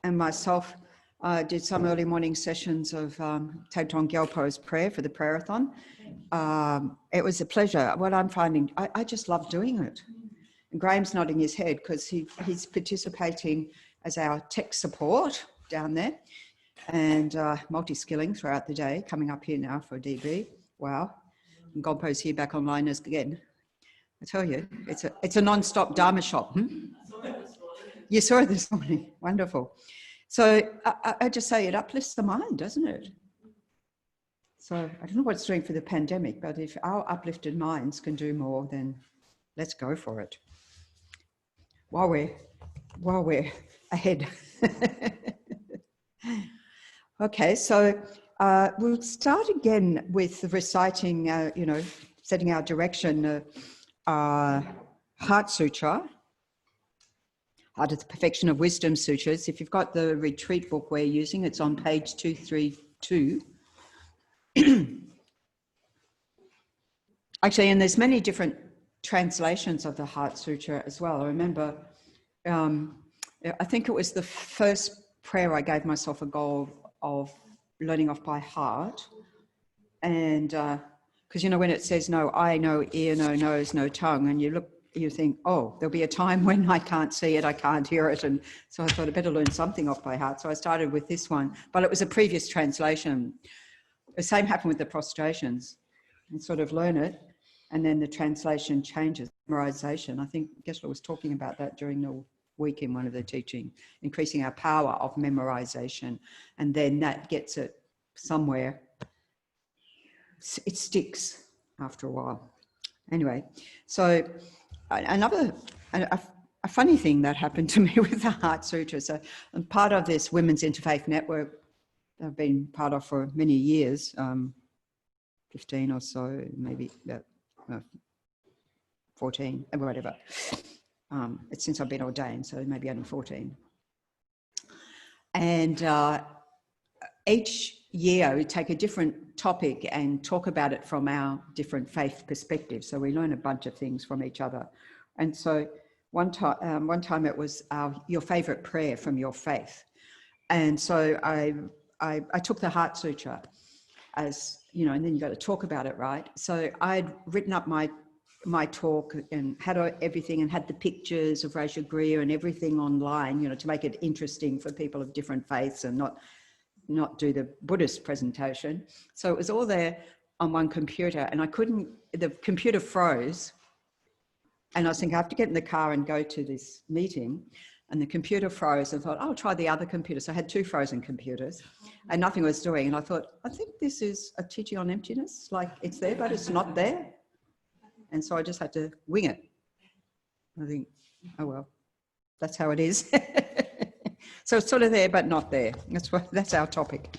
and myself did some early morning sessions of Thaytong Gyalpo's prayer for the prayer-a-thon. It was a pleasure. What I'm finding, I just love doing it. And Graham's nodding his head because he's participating as our tech support down there, and multi-skilling throughout the day, coming up here now for DB. Wow. And Gyalpo's here back online again. I tell you, it's a non-stop Dharma shop. You saw it this morning. Wonderful. So I just say it uplifts the mind, doesn't it? So I don't know what it's doing for the pandemic, but if our uplifted minds can do more, then let's go for it. While we're ahead. Okay, so we'll start again with reciting, setting our direction, Heart Sutra. Heart of the Perfection of Wisdom Sutras. If you've got the retreat book we're using, it's on page 232. Actually, and there's many different translations of the Heart Sutra as well. I remember, I think it was the first prayer I gave myself a goal of learning off by heart. And because, when it says no eye, no ear, no nose, no tongue, and you think, oh, there'll be a time when I can't see it, I can't hear it. And so I thought I'd better learn something off by heart. So I started with this one, but it was a previous translation. The same happened with the prostrations. You sort of learn it, and then the translation changes, memorization. I think Geshe was talking about that during the week in one of the teaching, increasing our power of memorization. And then that gets it somewhere. It sticks after a while. Anyway, so a funny thing that happened to me with the Heart Sutra. So I'm part of this Women's Interfaith Network I've been part of for many years, 15 or so, maybe 14, whatever. It's since I've been ordained, so maybe only 14. And each year we take a different topic and talk about it from our different faith perspectives. So we learn a bunch of things from each other. And so one time it was your favorite prayer from your faith. And so I took the Heart Sutra as, and then you got to talk about it, right? So I'd written up my talk and had everything and had the pictures of Rajagriya and everything online, to make it interesting for people of different faiths and not do the Buddhist presentation. So it was all there on one computer, and the computer froze. And I was thinking, I have to get in the car and go to this meeting. And the computer froze, and thought, I'll try the other computer. So I had 2 frozen computers and nothing was doing. And I thought, I think this is a teaching on emptiness. Like, it's there, but it's not there. And so I just had to wing it. I think, oh, well, that's how it is. So it's sort of there, but not there. That's our topic.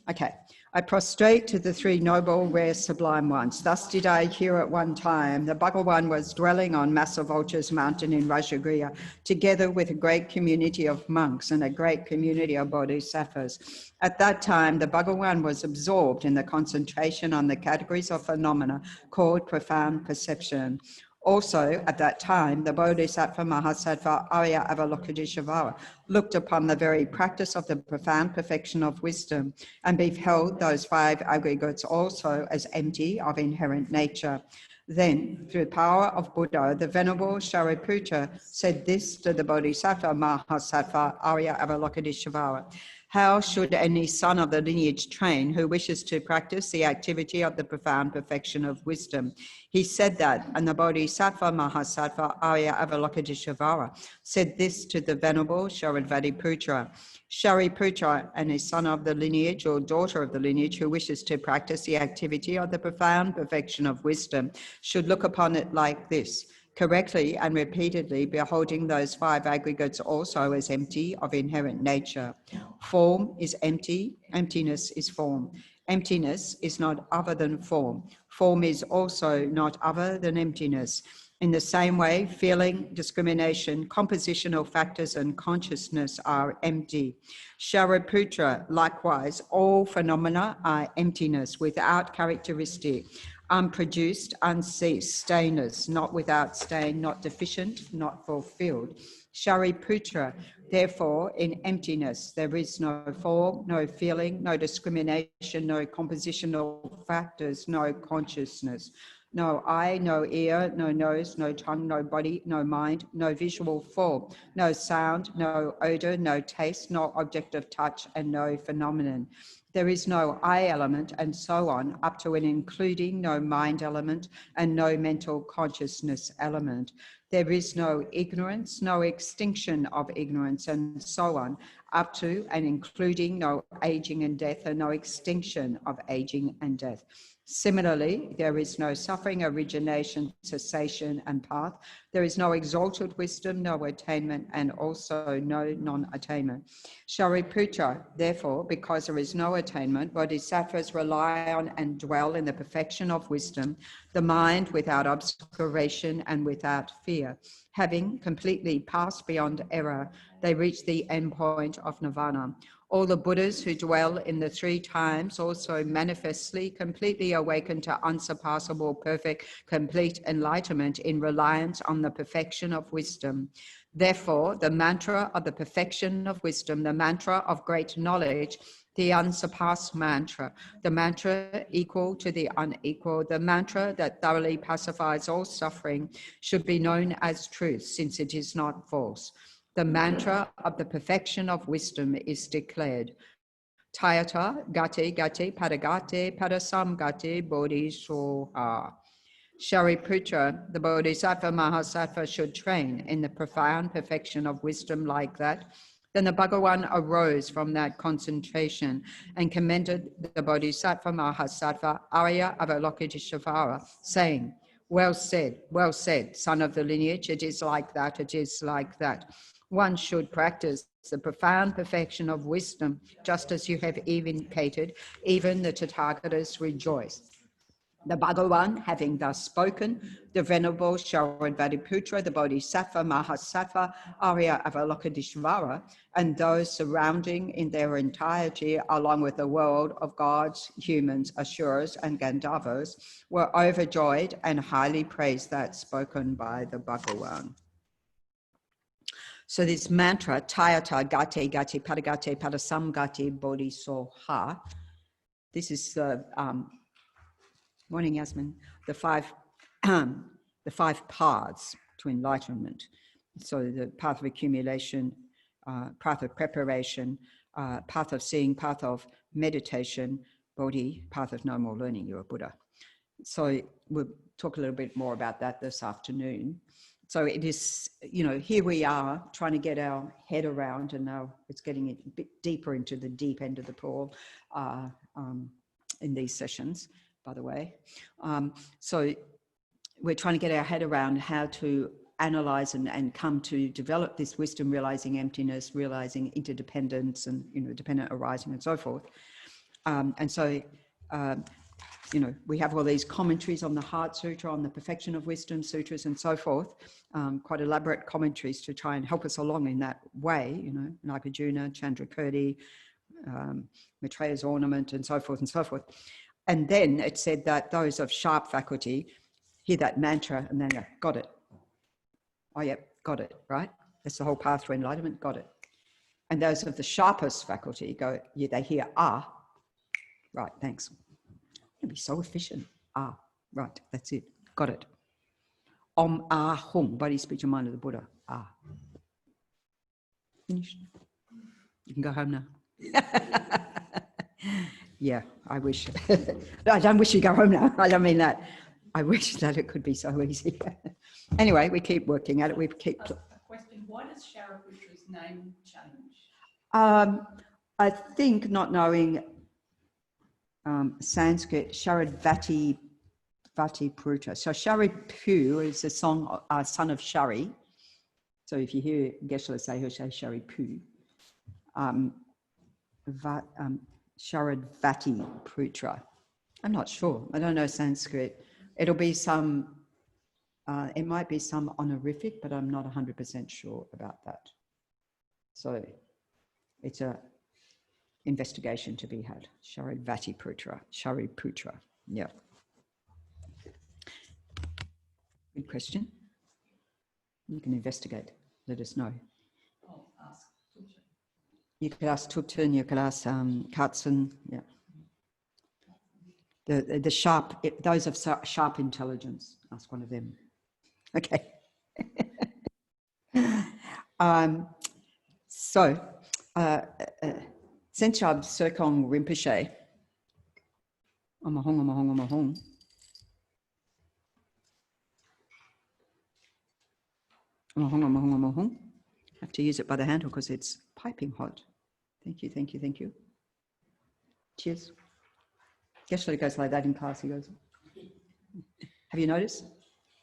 Okay. I prostrate to the 3 noble, rare, sublime ones. Thus did I hear at one time. The Bhagawan was dwelling on Massa Vulture's mountain in Rajagriya, together with a great community of monks and a great community of bodhisattvas. At that time, the Bhagawan was absorbed in the concentration on the categories of phenomena called profound perception. Also, at that time, the Bodhisattva Mahasattva Arya Avalokiteshvara looked upon the very practice of the profound perfection of wisdom and beheld those 5 aggregates also as empty of inherent nature. Then, through the power of Buddha, the Venerable Shariputra said this to the Bodhisattva Mahasattva Arya Avalokiteshvara: how should any son of the lineage train who wishes to practice the activity of the profound perfection of wisdom? He said that, and the Bodhisattva Mahasattva Arya Avalokiteshvara said this to the Venerable Shariputra: Shariputra, and a son of the lineage or daughter of the lineage who wishes to practice the activity of the profound perfection of wisdom should look upon it like this: correctly and repeatedly beholding those 5 aggregates also as empty of inherent nature. Form is empty, emptiness is form. Emptiness is not other than form. Form is also not other than emptiness. In the same way, feeling, discrimination, compositional factors, and consciousness are empty. Shariputra, likewise, all phenomena are emptiness without characteristic, unproduced, unceased, stainless, not without stain, not deficient, not fulfilled. Shariputra, Therefore, in emptiness, there is no form, no feeling, no discrimination, no compositional factors, no consciousness. No eye, no ear, no nose, no tongue, no body, no mind, no visual form, no sound, no odor, no taste, no object of touch, and no phenomenon. There is no I element, and so on, up to and including no mind element and no mental consciousness element. There is no ignorance, no extinction of ignorance, and so on, up to and including no aging and death, and no extinction of aging and death. Similarly, there is no suffering, origination, cessation, and path. There is no exalted wisdom, no attainment, and also no non-attainment. Shariputra, therefore, because there is no attainment, bodhisattvas rely on and dwell in the perfection of wisdom, the mind without obscuration and without fear. Having completely passed beyond error, they reach the endpoint of nirvana. All the Buddhas who dwell in the three times also manifestly completely awaken to unsurpassable, perfect, complete enlightenment in reliance on the perfection of wisdom. Therefore, the mantra of the perfection of wisdom, the mantra of great knowledge, the unsurpassed mantra, the mantra equal to the unequal, the mantra that thoroughly pacifies all suffering, should be known as truth, since it is not false. The mantra of the perfection of wisdom is declared. Tayata gate gate padagate padasamgate bodhisoha. Shariputra, the Bodhisattva Mahasattva, should train in the profound perfection of wisdom like that. Then the Bhagavan arose from that concentration and commended the Bodhisattva Mahasattva Arya Avalokiteshvara, saying, well said, son of the lineage, it is like that, it is like that. One should practice the profound perfection of wisdom, just as you have indicated, even the Tathagatas rejoice. The Bhagavan, having thus spoken, the Venerable Shariputra, the Bodhisattva Mahasattva, Arya Avalokiteshvara, and those surrounding in their entirety, along with the world of gods, humans, asuras, and Gandharvas, were overjoyed and highly praised that spoken by the Bhagavan. So this mantra, Tayata Gate Gate Padagate Padasamgate Bodhisoha, this is the morning, Yasmin. The five paths to enlightenment. So the path of accumulation, path of preparation, path of seeing, path of meditation, bodhi, path of no more learning. You're a Buddha. So we'll talk a little bit more about that this afternoon. So it is, here we are trying to get our head around, and now it's getting a bit deeper into the deep end of the pool in these sessions, by the way. So we're trying to get our head around how to analyze and come to develop this wisdom, realizing emptiness, realizing interdependence, and dependent arising, and so forth. We have all these commentaries on the Heart Sutra, on the Perfection of Wisdom Sutras, and so forth, quite elaborate commentaries to try and help us along in that way, Nagarjuna, Chandrakirti, Maitreya's Ornament, and so forth and so forth. And then it said that those of sharp faculty hear that mantra and then go, got it. Oh, yep, got it, right? That's the whole path to enlightenment, got it. And those of the sharpest faculty go, yeah, they hear, right, thanks. It'd be so efficient. Right, that's it, got it. Om Hum, body, speech, and mind of the Buddha. Finished. You can go home now. Yeah, I wish. I don't wish you go home now. I don't mean that. I wish that it could be so easy. Anyway, we keep working at it. We keep. A question: why does Shariputra's name change? I think, not knowing Sanskrit, Sharadvati Pruta. So Sharipu is a son of Shari. So if you hear Geshe say, he'll say Sharipu. Sharadvati Prutra. I'm not sure. I don't know Sanskrit. It'll be some, it might be some honorific, but I'm not 100% sure about that. So it's a investigation to be had. Sharadvati Prutra, Shariputra. Yeah. Good question. You can investigate. Let us know. I'll ask You could ask Tutun, you could ask Katzen, yeah. The sharp, those of sharp intelligence, ask one of them. Okay. So, Senchab Sokong Rinpoche, Omahong, Omahong, Omahong. Omahong, Omahong, Omahong. I have to use it by the handle because it's piping hot. Thank you, thank you, thank you. Cheers. Geshe goes like that in class. He goes, have you noticed?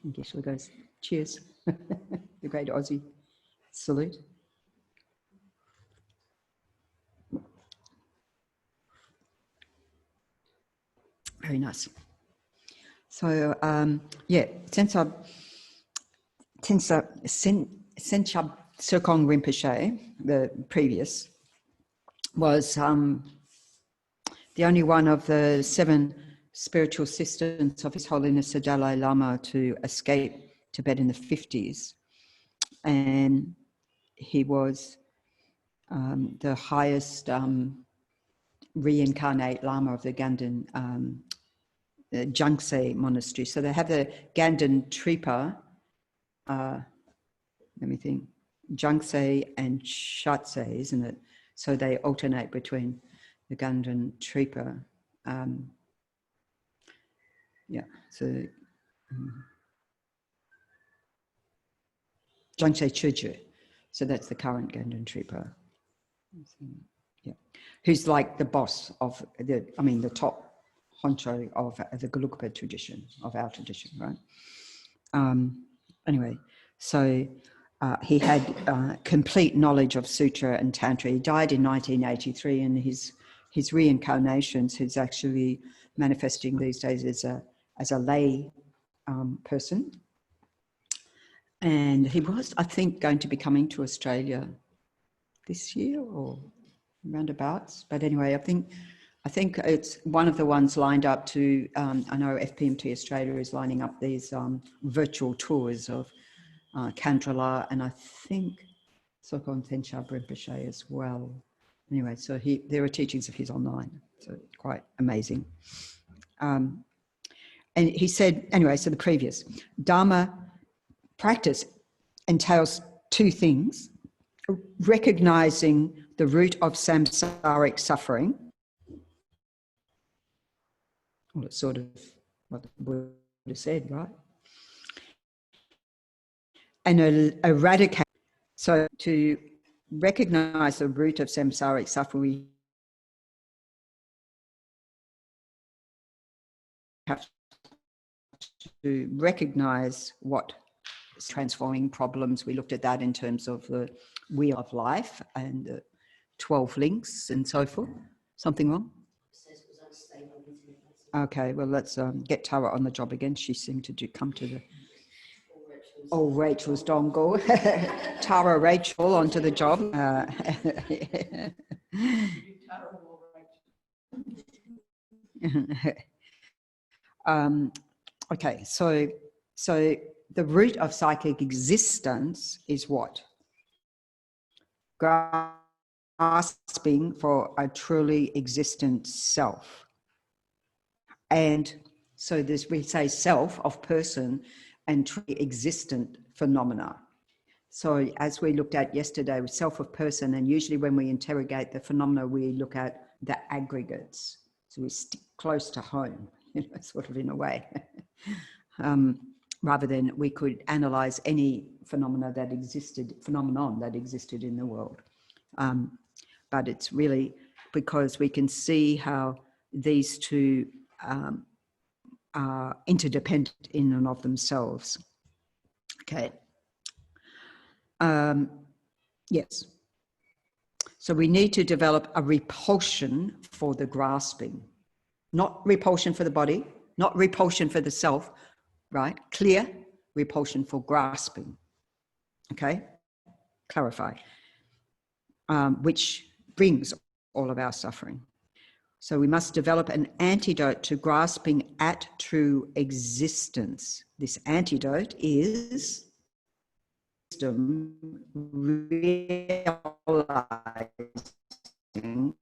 And Geshe goes, cheers. The great Aussie salute. Very nice. So, yeah, Senchab Sokong Rinpoche, the previous, was the only one of the 7 spiritual assistants of His Holiness the Dalai Lama to escape Tibet in the 50s. And he was the highest reincarnate Lama of the Ganden Jangse monastery. So they have the Ganden Tripa, let me think, Jangse and Shatse, isn't it? So they alternate between the Ganden Tripa. Yeah, so Jangse Chuju. So that's the current Ganden Tripa. Yeah, who's like the boss of the top honcho of the Gelugpa tradition, of our tradition, right? Anyway, so he had complete knowledge of Sutra and Tantra. He died in 1983, and his reincarnations, he's actually manifesting these days as a lay person. And he was, I think, going to be coming to Australia this year or roundabouts. But anyway, I think it's one of the ones lined up to, I know FPMT Australia is lining up these virtual tours of Candrala, and I think Sokong Senchab Rinpoche as well. Anyway, so there are teachings of his online, so quite amazing. And he said, anyway, so the previous, Dharma practice entails 2 things: recognizing the root of samsaric suffering. Well, it's sort of what the Buddha said, right? And eradicate. So to recognize the root of samsaric suffering, we have to recognize what is transforming problems. We looked at that in terms of the wheel of life and the 12 links and so forth. Something wrong? Okay, well, let's get Tara on the job again. She seemed to come to the... Oh, Rachel's dongle. Tara Rachel onto the job. Okay, so the root of psychic existence is what? Grasping for a truly existent self. And so we say self of person and truly existent phenomena. So as we looked at yesterday with self of person, and usually when we interrogate the phenomena, we look at the aggregates. So we stick close to home, sort of in a way. Rather than we could analyze any phenomenon that existed in the world. But it's really because we can see how these 2 are interdependent in and of themselves. Okay. Yes. So we need to develop a repulsion for the grasping, not repulsion for the body, not repulsion for the self, right? Clear repulsion for grasping. Okay. Clarify. Which brings all of our suffering. So we must develop an antidote to grasping at true existence. This antidote is wisdom realized the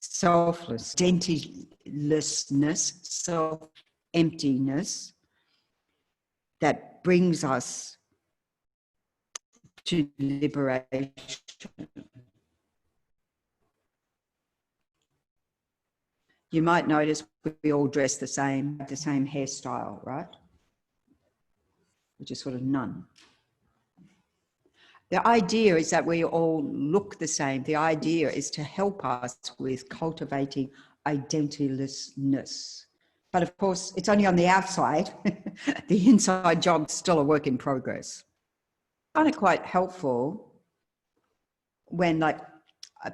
selfless, identilessness, self-emptiness that brings us to liberation. You might notice we all dress the same hairstyle, right? Which is sort of none. The idea is that we all look the same. The idea is to help us with cultivating identilessness. But of course, it's only on the outside. The inside job's still a work in progress. I find it quite helpful when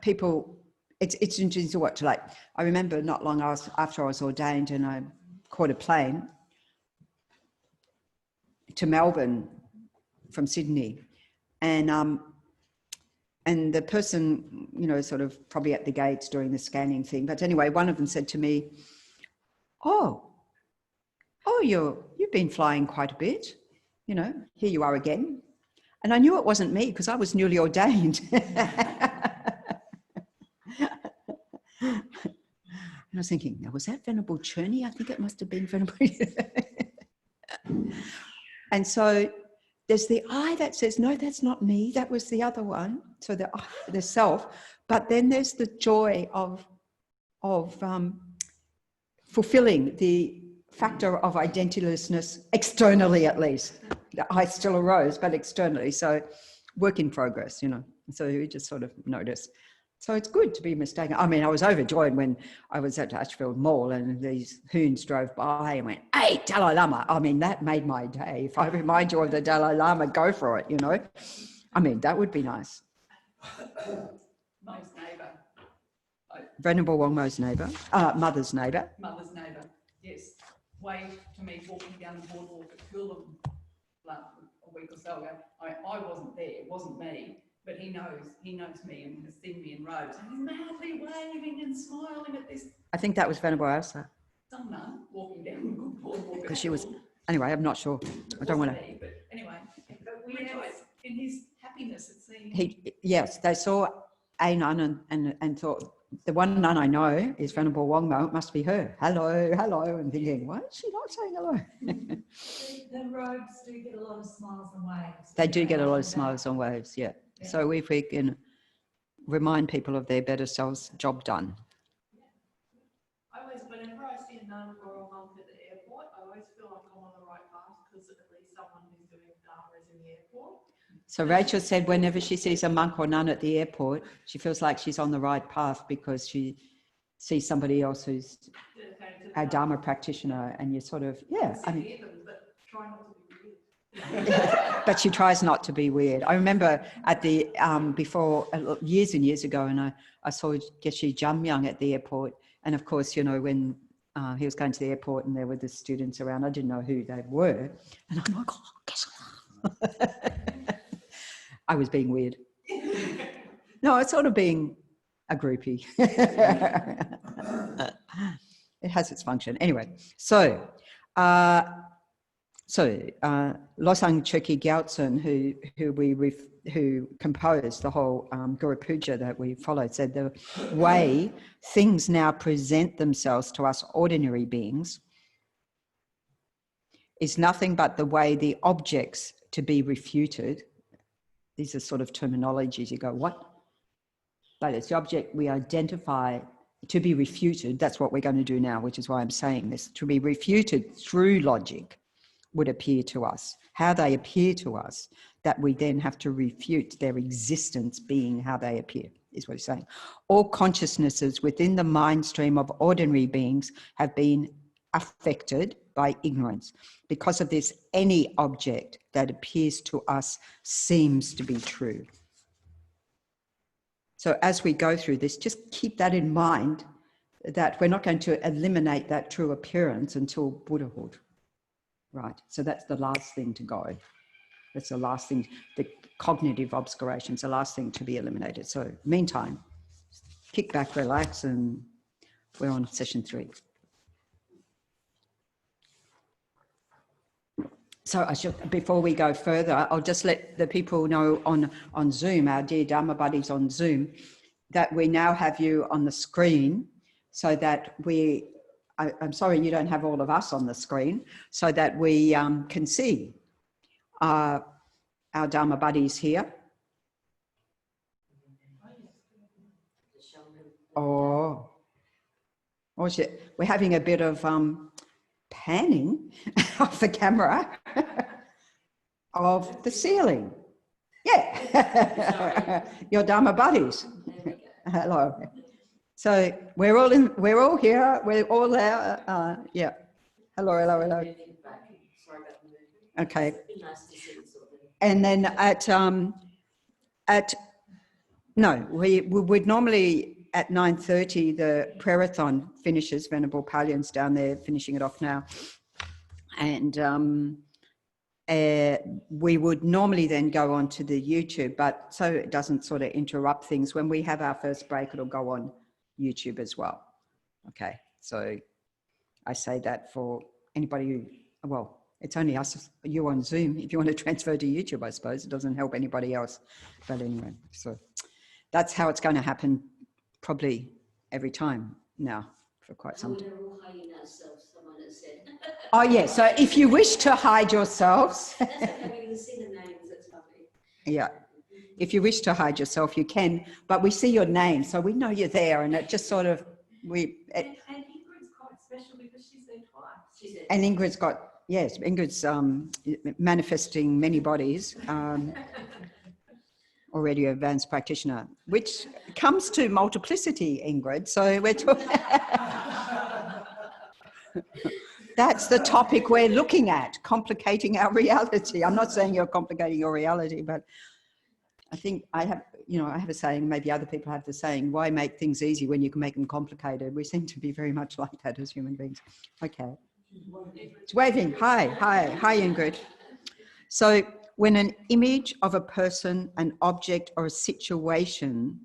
people, it's interesting to watch. Like, I remember not long after I was ordained, and I caught a plane to Melbourne from Sydney, and the person, you know, sort of probably at the gates doing the scanning thing. But anyway, one of them said to me, "Oh, you've been flying quite a bit. You know, here you are again." And I knew it wasn't me because I was newly ordained. And I was thinking, now, was that Venerable Chokyi? I think it must have been Venerable. And so there's the I that says, no, that's not me. That was the other one. So the self. But then there's the joy of fulfilling the factor of identitylessness externally, at least. The I still arose, but externally. So work in progress, you know. So you just sort of notice. So it's good to be mistaken. I mean, I was overjoyed when I was at Ashfield Mall and these hoons drove by and went, "Hey, Dalai Lama." I mean, that made my day. If I remind you of the Dalai Lama, go for it, you know. I mean, that would be nice. Mo's neighbour. Venerable Wangmo's neighbour, mother's neighbour. Mother's neighbour, yes. Waved to me walking down the boardwalk at Coolum a week or so ago. I wasn't there, it wasn't me. But he knows me and has seen me in robes. And he's madly waving and smiling at this. I think that was Venerable Elsa. Some nun walking down the boardwalk. Because she was, anyway, I'm not sure. I don't want to. But anyway, but we rejoice in his happiness at seeing. Yes, they saw a nun and thought, the one nun I know is Venerable Wangmo, it must be her. Hello, hello. And thinking, why is she not saying hello? The robes do get a lot of smiles and waves. They do get a lot of smiles and waves, yeah. So if we can remind people of their better selves, job done. I always, whenever I see a nun or a monk at the airport, I always feel like I'm on the right path because at least someone who's doing Dharma is in the airport. So Rachel said whenever she sees a monk or nun at the airport, she feels like she's on the right path because she sees somebody else who's a Dharma practitioner, and you sort of, yeah. I mean, but try not to be weird. but she tries not to be weird. I remember at the before years and years ago, and I saw Geshe Jamyang at the airport, and of course, you know, when he was going to the airport and there were the students around, I didn't know who they were, and I'm like, oh, Geshe. I was being weird. No, it's sort of being a groupie. It has its function. Anyway, so Losang Chokyi Gyaltsen, who composed the whole Guru Puja that we followed, said the way things now present themselves to us ordinary beings is nothing but the way the objects to be refuted. These are sort of terminologies. You go, what? But it's the object we identify to be refuted. That's what we're going to do now, which is why I'm saying this. To be refuted through logic would appear to us. How they appear to us, that we then have to refute their existence being how they appear, is what he's saying. All consciousnesses within the mind stream of ordinary beings have been affected by ignorance. Because of this, any object that appears to us seems to be true. So as we go through this, just keep that in mind, that we're not going to eliminate that true appearance until Buddhahood. Right, so that's the last thing to go. That's the last thing, the cognitive obscurations, the last thing to be eliminated. So meantime, kick back, relax, and we're on session 3. So I should, before we go further, I'll just let the people know on Zoom, our dear Dharma buddies on Zoom, that we now have you on the screen so that I'm sorry you don't have all of us on the screen, so that we can see our Dharma buddies here. Oh shit, we're having a bit of panning of the camera of the ceiling. Yeah, your Dharma buddies. Hello. So we're all here. We're all there. Yeah. Hello. Okay. And then we would normally at 9:30 the prayer-a-thon finishes. Venerable Palyon's down there finishing it off now, and we would normally then go on to the YouTube, but so it doesn't sort of interrupt things. When we have our first break, it'll go on YouTube as well. Okay, so I say that for anybody who, well, it's only us, you on Zoom. If you want to transfer to YouTube, I suppose it doesn't help anybody else. But anyway, so that's how it's going to happen probably every time now for quite some time. We're all hiding ourselves, someone has said. Oh yeah, so if you wish to hide yourselves. That's okay, we can see the names, that's lovely. Yeah. If you wish to hide yourself, you can, but we see your name, so we know you're there, and it just sort of, And Ingrid's quite special because she's there twice. and Ingrid's got, yes, Ingrid's manifesting many bodies, already an advanced practitioner, which comes to multiplicity, Ingrid, so we're talking, that's the topic we're looking at, complicating our reality. I'm not saying you're complicating your reality, but I think I have a saying, maybe other people have the saying, why make things easy when you can make them complicated? We seem to be very much like that as human beings. Okay. It's waving. Hi, Ingrid. So when an image of a person, an object, or a situation,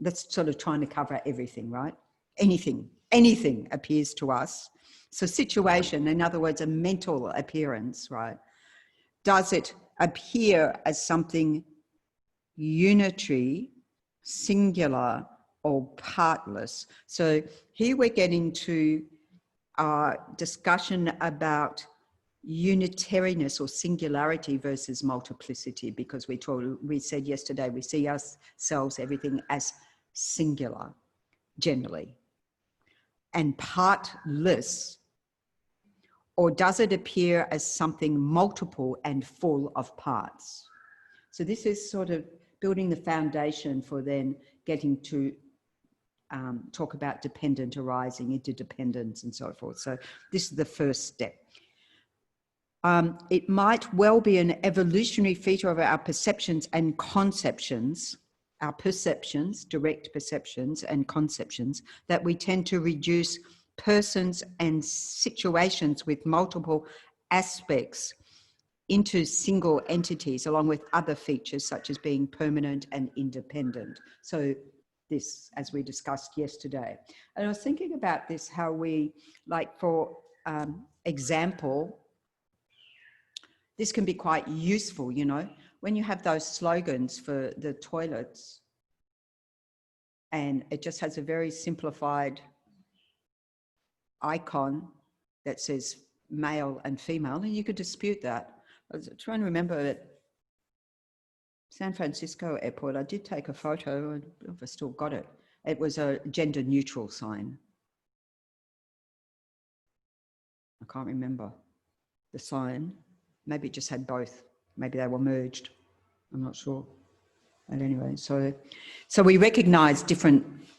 that's sort of trying to cover everything, right? Anything appears to us. So situation, in other words, a mental appearance, right? Does it appear as something unitary, singular, or partless? So here we're getting to our discussion about unitariness or singularity versus multiplicity, because we said yesterday we see ourselves, everything as singular generally, and partless. Or does it appear as something multiple and full of parts? So this is sort of building the foundation for then getting to talk about dependent arising, interdependence, and so forth. So this is the first step. It might well be an evolutionary feature of our perceptions and conceptions, our perceptions, direct perceptions and conceptions, that we tend to reduce persons and situations with multiple aspects into single entities, along with other features such as being permanent and independent. So this, as we discussed yesterday. And I was thinking about this, how we, like for example, this can be quite useful, you know, when you have those slogans for the toilets and it just has a very simplified icon that says male and female, and you could dispute that. I was trying to remember at San Francisco airport, I did take a photo, I don't know if I still got it. It was a gender neutral sign. I can't remember the sign. Maybe it just had both. Maybe they were merged. I'm not sure. But anyway, so we recognize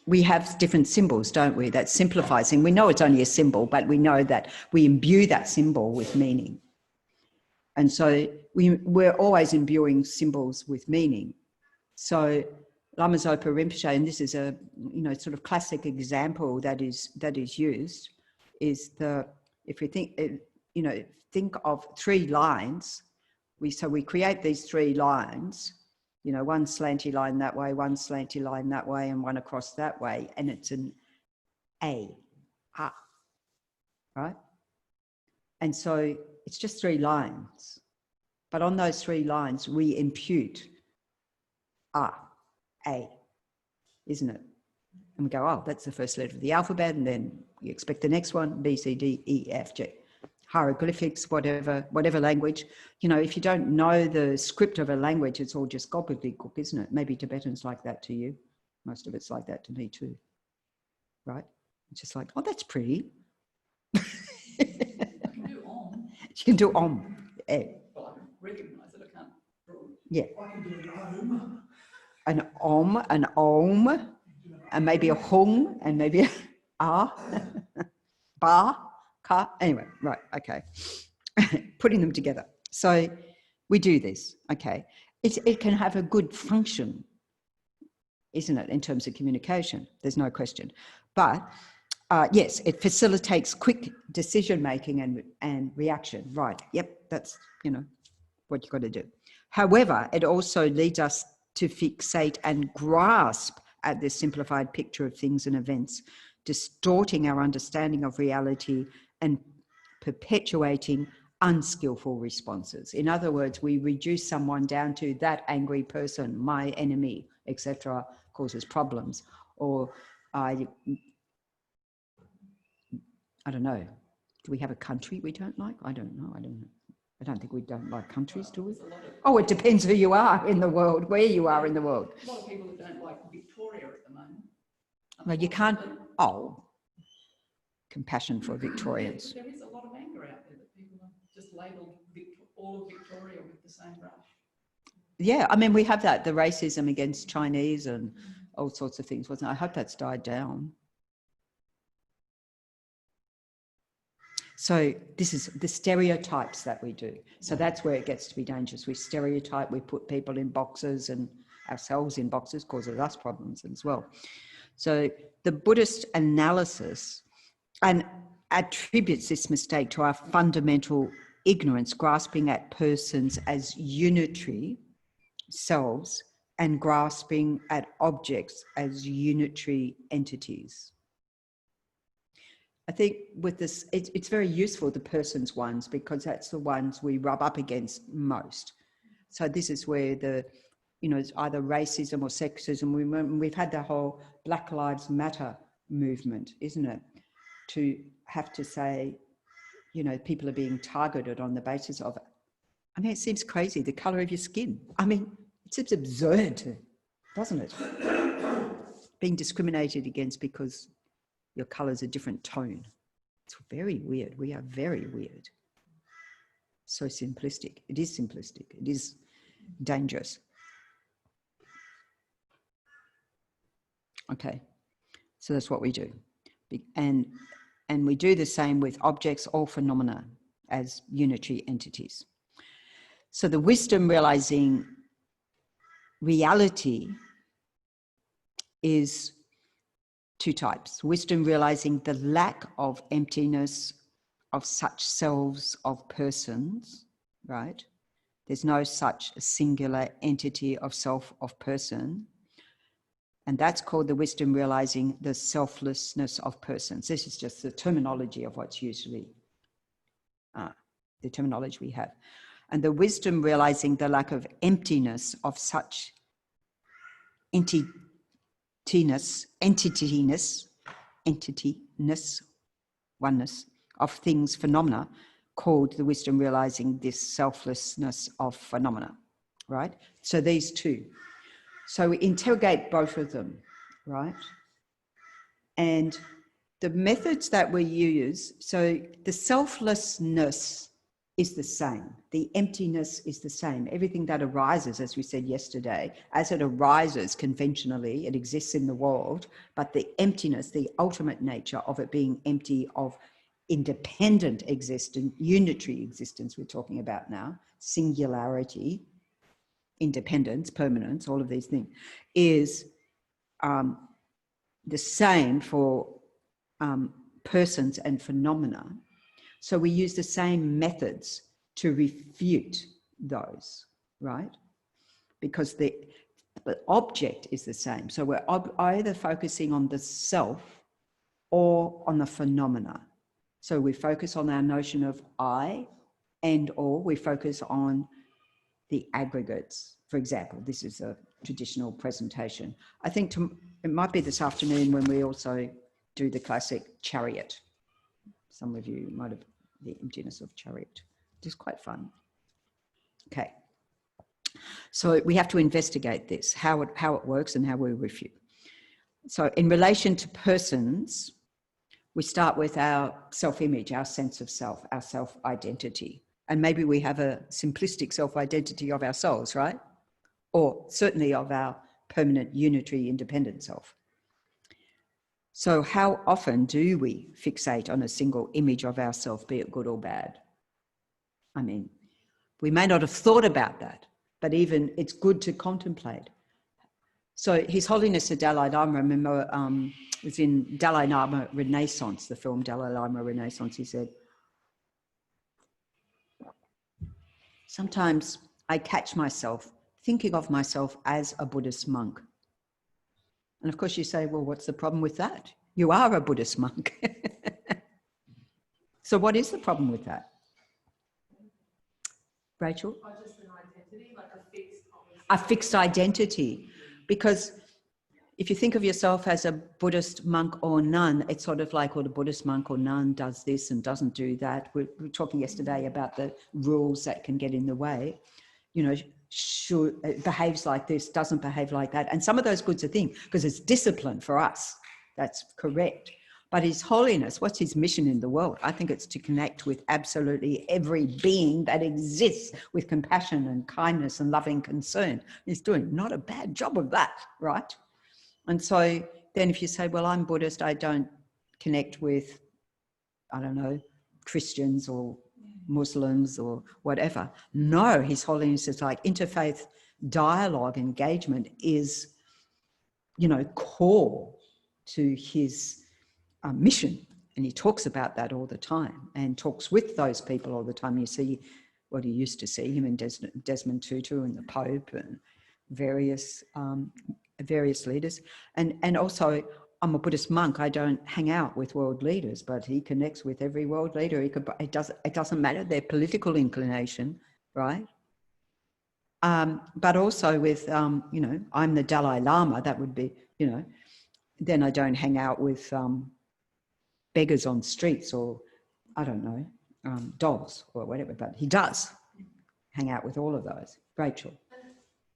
we have different symbols, don't we? That simplifies things. We know it's only a symbol, but we know that we imbue that symbol with meaning. And so we're always imbuing symbols with meaning. So Lama Zopa Rinpoche, and this is a sort of classic example that is used, is if we think of 3 lines, we create these 3 lines, one slanty line that way, one slanty line that way, and one across that way, and it's an A, right? And so It's just 3 lines. But on those 3 lines, we impute A, isn't it? And we go, oh, that's the first letter of the alphabet, and then you expect the next one, B, C, D, E, F, G. Hieroglyphics, whatever language. You know, if you don't know the script of a language, it's all just gobbledygook, isn't it? Maybe Tibetan's like that to you. Most of it's like that to me too, right? It's just like, oh, that's pretty. I can do om. You can do om. Yeah. Well, I can recognise it, I can't draw it. Yeah. I can do an An om, and maybe a hung, and maybe a ah, ba, ka. Anyway, right, okay. Putting them together. So we do this, okay. It can have a good function, isn't it, in terms of communication? There's no question. But yes, it facilitates quick decision making and reaction. Right, yep, that's, you know, what you've got to do. However, it also leads us to fixate and grasp at this simplified picture of things and events, distorting our understanding of reality and perpetuating unskillful responses. In other words, we reduce someone down to that angry person, my enemy, etc., causes problems. Or I don't know. Do we have a country we don't like? I don't know. I don't think we don't like countries, do we? Oh, it depends who you are in the world, where you are in the world. A lot of people that don't like Victoria at the moment. Well, you can't, oh, compassion for Victorians. There is a lot of anger out there that people have just labelled all of Victoria with the same brush. Yeah, I mean, we have that, the racism against Chinese and all sorts of things, wasn't it? I hope that's died down. So this is the stereotypes that we do. So that's where it gets to be dangerous. We stereotype, we put people in boxes and ourselves in boxes, causes us problems as well. So the Buddhist analysis and attributes this mistake to our fundamental ignorance, grasping at persons as unitary selves and grasping at objects as unitary entities. I think with this, it's very useful, the persons ones, because that's the ones we rub up against most. So this is where the, you know, it's either racism or sexism. We've had the whole Black Lives Matter movement, isn't it? To have to say, you know, people are being targeted on the basis of, I mean, it seems crazy, the colour of your skin. I mean, it seems absurd, doesn't it? Being discriminated against because your colour's a different tone. It's very weird. We are very weird. So simplistic. It is simplistic. It is dangerous. Okay, so that's what we do. And we do the same with objects or phenomena as unitary entities. So the wisdom realizing reality is 2 types. Wisdom realizing the lack of emptiness of such selves of persons, right? There's no such a singular entity of self of person. And that's called the wisdom realizing the selflessness of persons. This is just the terminology of what's usually the terminology we have. And the wisdom realizing the lack of emptiness of such entityness, oneness of things, phenomena, called the wisdom realizing this selflessness of phenomena, right? So these 2. So we interrogate both of them, right? And the methods that we use, so the selflessness is the same. The emptiness is the same. Everything that arises, as we said yesterday, as it arises conventionally, it exists in the world, but the emptiness, the ultimate nature of it being empty of independent existence, unitary existence we're talking about now, singularity, independence, permanence, all of these things, is the same for persons and phenomena. So we use the same methods to refute those, right? Because the object is the same. So we're either focusing on the self or on the phenomena. So we focus on our notion of I and or we focus on the aggregates. For example, this is a traditional presentation. I think it might be this afternoon when we also do the classic chariot. Some of you might have the emptiness of chariot. It's quite fun. Okay. So we have to investigate this, how it works and how we refute. So in relation to persons, we start with our self-image, our sense of self, our self-identity. And maybe we have a simplistic self-identity of ourselves, right? Or certainly of our permanent, unitary, independent self. So how often do we fixate on a single image of ourself, be it good or bad? I mean, we may not have thought about that, but even it's good to contemplate. So His Holiness the Dalai Lama, remember, it was in Dalai Lama Renaissance, the film Dalai Lama Renaissance, he said, sometimes I catch myself thinking of myself as a Buddhist monk. And of course you say, well, what's the problem with that? You are a Buddhist monk. So what is the problem with that? Rachel? Or just an identity, like a fixed identity. Because if you think of yourself as a Buddhist monk or nun, it's sort of like, well, the Buddhist monk or nun does this and doesn't do that. We were talking yesterday about the rules that can get in the way. You know, it behaves like this, doesn't behave like that. And some of those goods are things, because it's discipline for us. That's correct. But His Holiness, what's his mission in the world? I think it's to connect with absolutely every being that exists with compassion and kindness and loving concern. He's doing not a bad job of that, right? And so then if you say, well, I'm Buddhist, I don't connect with, I don't know, Christians or Muslims or whatever. No, His Holiness is like interfaith dialogue engagement is, you know, core to his mission. And he talks about that all the time and talks with those people all the time. You see, well, you used to see him and Desmond Tutu and the Pope and various leaders. And also, I'm a Buddhist monk. I don't hang out with world leaders, but he connects with every world leader. It doesn't matter their political inclination, right? But also with, you know, I'm the Dalai Lama. That would be, you know, then I don't hang out with beggars on streets or, I don't know, dogs or whatever. But he does hang out with all of those. Rachel.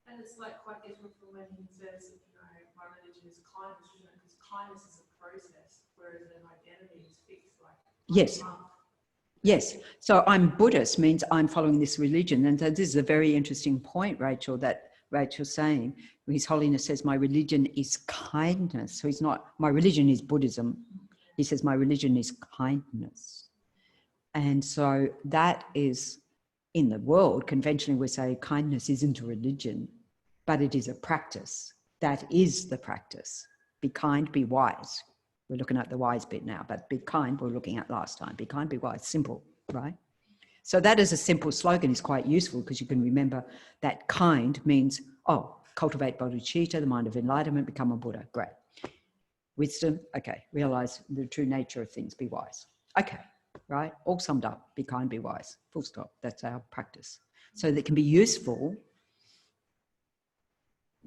And it's like quite different from when he says, you know, my religion is kindness, you know, because kindness is a process, whereas an identity is fixed, like. Yes. Yes. So I'm Buddhist means I'm following this religion. And so this is a very interesting point, Rachel, that Rachel's saying. His Holiness says, my religion is kindness. So he's not, my religion is Buddhism. He says, my religion is kindness. And so that is, in the world, conventionally we say kindness isn't a religion, but it is a practice. That is the practice. Be kind, be wise. We're looking at the wise bit now, but be kind, we're looking at last time. Be kind, be wise, simple, right? So that is a simple slogan, is quite useful because you can remember that kind means, oh, cultivate bodhicitta, the mind of enlightenment, become a Buddha, great. Wisdom, okay, realize the true nature of things, be wise. Okay, right, all summed up, be kind, be wise, full stop, that's our practice. So that can be useful,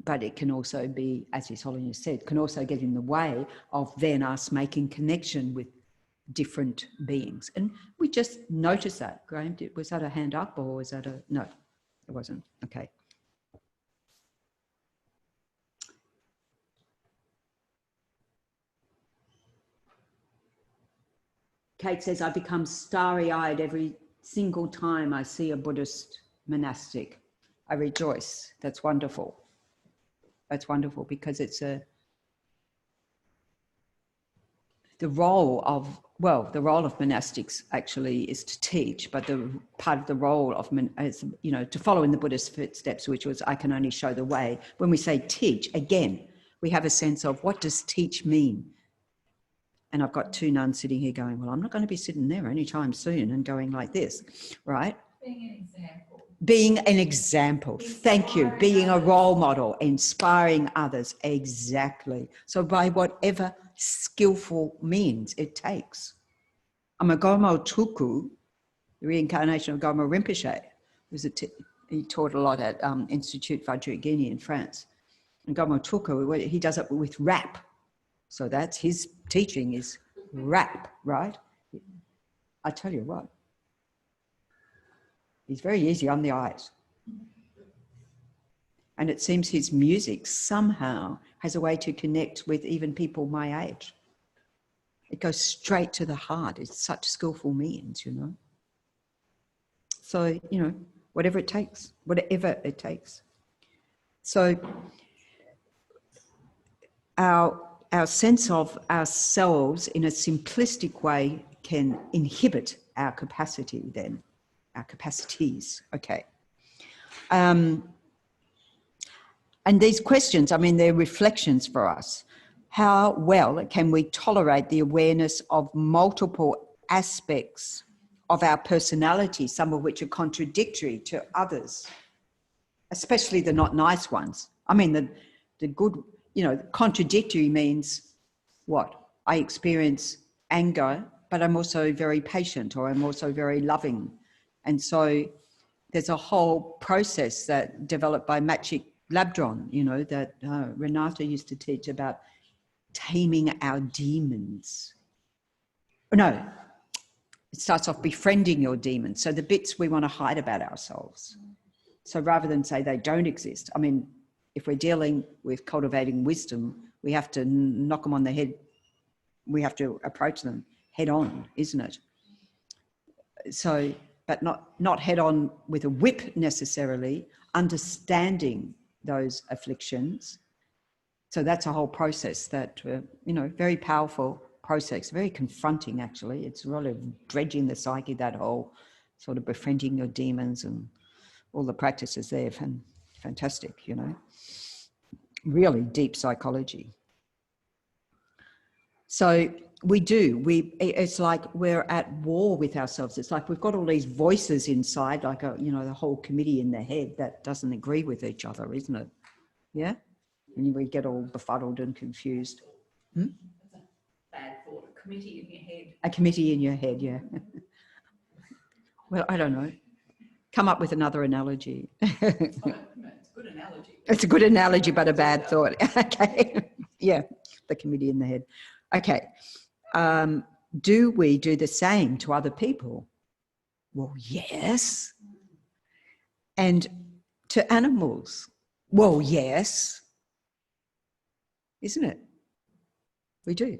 but it can also be, as His Holiness said, can also get in the way of then us making connection with different beings. And we just noticed that. Graham, was that a hand up or was that a, no, it wasn't, okay. Kate says, I become starry-eyed every single time I see a Buddhist monastic. I rejoice. That's wonderful. That's wonderful because it's the role of monastics actually is to teach, but the part of the role of, you know, to follow in the Buddhist footsteps, which was, I can only show the way. When we say teach, again, we have a sense of what does teach mean? And I've got two nuns sitting here going, well, I'm not going to be sitting there anytime soon and going like this, right? Being an example. Being an example. Thank you. Being a role model, inspiring others. Exactly. So by whatever skillful means it takes. Amagomo tuku the reincarnation of Gyaltsen Rinpoche. He taught a lot at Institute Vajrayogini in France. And Gyaltsen Chokyi, he does it with rap. So that's his teaching is rap, right? I tell you what, he's very easy on the eyes. And it seems his music somehow has a way to connect with even people my age. It goes straight to the heart. It's such skillful means, you know. So, you know, whatever it takes, whatever it takes. So our sense of ourselves in a simplistic way can inhibit our capacity then, our capacities, okay. And these questions, I mean, they're reflections for us. How well can we tolerate the awareness of multiple aspects of our personality, some of which are contradictory to others, especially the not nice ones? I mean, the good, you know, contradictory means what? I experience anger, but I'm also very patient, or I'm also very loving. And so there's a whole process that developed by Maciej Labdron, you know, that Renata used to teach about taming our demons. No, it starts off befriending your demons. So the bits we want to hide about ourselves. So rather than say they don't exist, I mean, if we're dealing with cultivating wisdom, we have to knock them on the head. We have to approach them head on, isn't it? So, but not head on with a whip necessarily, understanding those afflictions. So that's a whole process that, you know, very powerful process, very confronting actually. It's really dredging the psyche, that whole sort of befriending your demons and all the practices there. Fantastic, you know, really deep psychology. So it's like we're at war with ourselves. It's like we've got all these voices inside, like, you know, the whole committee in the head that doesn't agree with each other, isn't it? Yeah? And we get all befuddled and confused. That's a bad thought, a committee in your head. A committee in your head, yeah. Well, I don't know. Come up with another analogy. It's a good analogy. It's a good analogy, but a bad thought. Okay. Yeah, the committee in the head. Okay. Do we do the same to other people? Well, yes. And to animals? Well, yes. Isn't it? We do.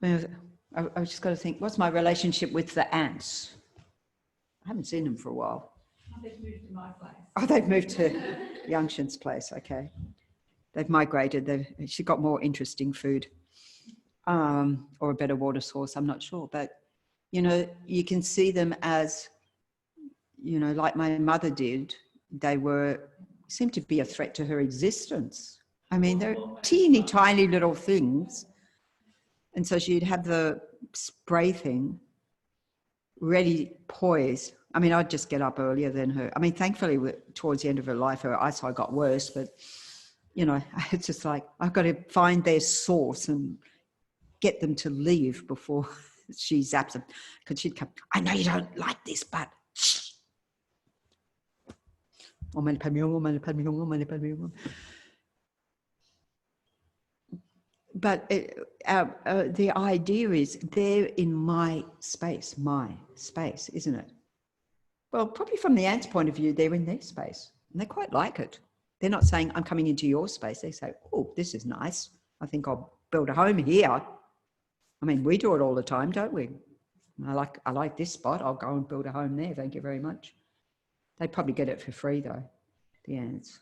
I just got to think, what's my relationship with the ants? I haven't seen them for a while. They've moved to my place. Oh, they've moved to Yangshin's place, okay. They've migrated, she's got more interesting food or a better water source, I'm not sure. But, you know, you can see them as, you know, like my mother did, they seemed to be a threat to her existence. I mean, they're teeny tiny little things. And so she'd have the spray thing ready, poised. I mean, I'd just get up earlier than her. I mean, thankfully, towards the end of her life, her eyesight got worse, but, you know, it's just like, I've got to find their source and get them to leave before she zaps them. Because she'd come, I know you don't like this, but shh. But the idea is they're in my space, isn't it? Well, probably from the ants' point of view, they're in their space and they quite like it. They're not saying, I'm coming into your space. They say, oh, this is nice. I think I'll build a home here. I mean, we do it all the time, don't we? I like this spot. I'll go and build a home there. Thank you very much. They probably get it for free though, the ants.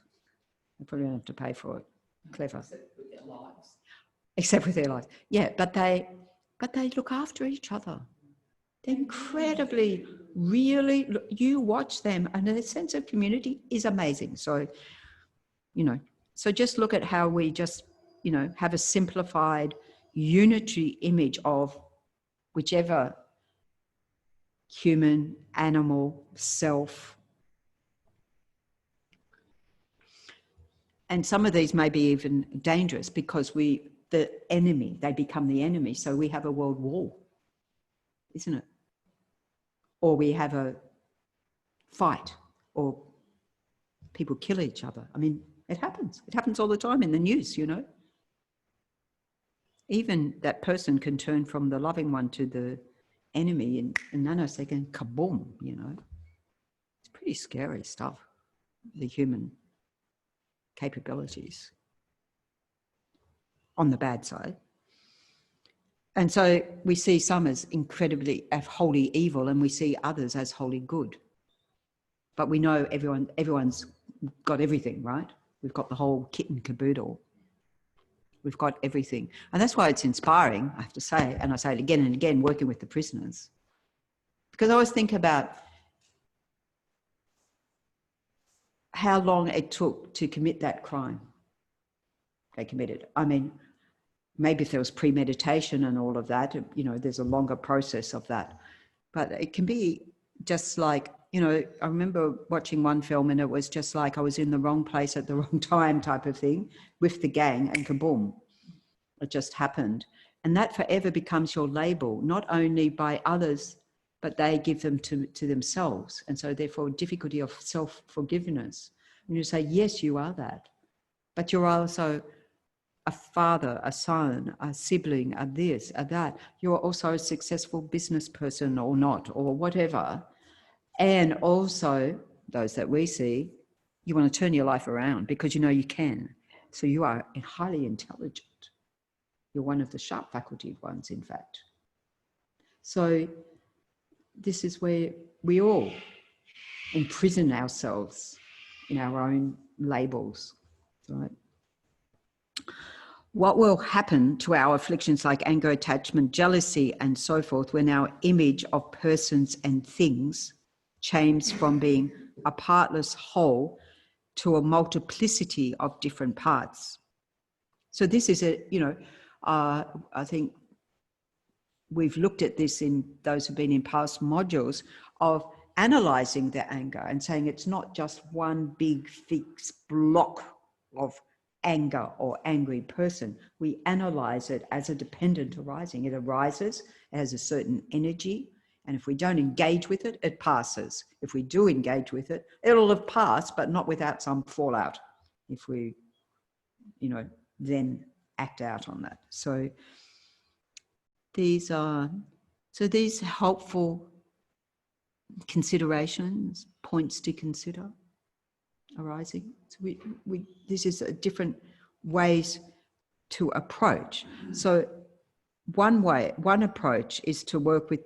They probably don't have to pay for it. Clever. Except with their lives. Except with their lives. Yeah, but they look after each other. They're incredibly, really, you watch them and their sense of community is amazing. So, you know, so just look at how we just, you know, have a simplified unitary image of whichever human, animal, self. And some of these may be even dangerous because the the enemy. They become the enemy. So we have a world war, isn't it? Or we have a fight, or people kill each other. I mean, it happens. It happens all the time in the news, you know. Even that person can turn from the loving one to the enemy in a nanosecond, kaboom, you know. It's pretty scary stuff, the human capabilities on the bad side. And so we see some as incredibly wholly evil, and we see others as wholly good. But we know everyone's got everything, right? We've got the whole kit and caboodle. We've got everything. And that's why it's inspiring, I have to say, and I say it again and again, working with the prisoners. Because I always think about how long it took to commit that crime they committed. I mean, maybe if there was premeditation and all of that, you know, there's a longer process of that. But it can be just like, you know, I remember watching one film and it was just like I was in the wrong place at the wrong time type of thing with the gang, and kaboom, it just happened. And that forever becomes your label, not only by others, but they give them to themselves. And so therefore difficulty of self-forgiveness. And you say, yes, you are that. But you're also a father, a son, a sibling, a this, a that. You're also a successful business person or not, or whatever. And also, those that we see, you want to turn your life around because you know you can. So you are highly intelligent. You're one of the sharp faculty ones, in fact. So this is where we all imprison ourselves in our own labels, right? What will happen to our afflictions like anger, attachment, jealousy, and so forth when our image of persons and things changes from being a partless whole to a multiplicity of different parts? So this is a, you know, I think we've looked at this in those who've been in past modules of analysing the anger and saying it's not just one big fixed block of anger or angry person. We analyse it as a dependent arising. It arises, it has a certain energy, and if we don't engage with it, it passes. If we do engage with it, it'll have passed, but not without some fallout if we, you know, then act out on that. So these are, these helpful considerations, points to consider arising. So this is a different ways to approach. So one approach is to work with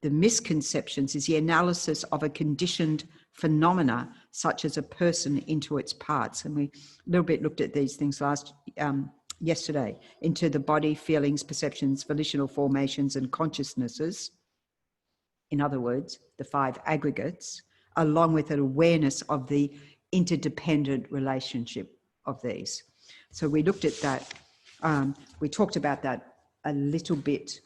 the misconceptions, is the analysis of a conditioned phenomena such as a person into its parts. And we a little bit looked at these things yesterday, into the body, feelings, perceptions, volitional formations, and consciousnesses. In other words, the 5 aggregates, along with an awareness of the interdependent relationship of these. So we looked at that. We talked about that a little bit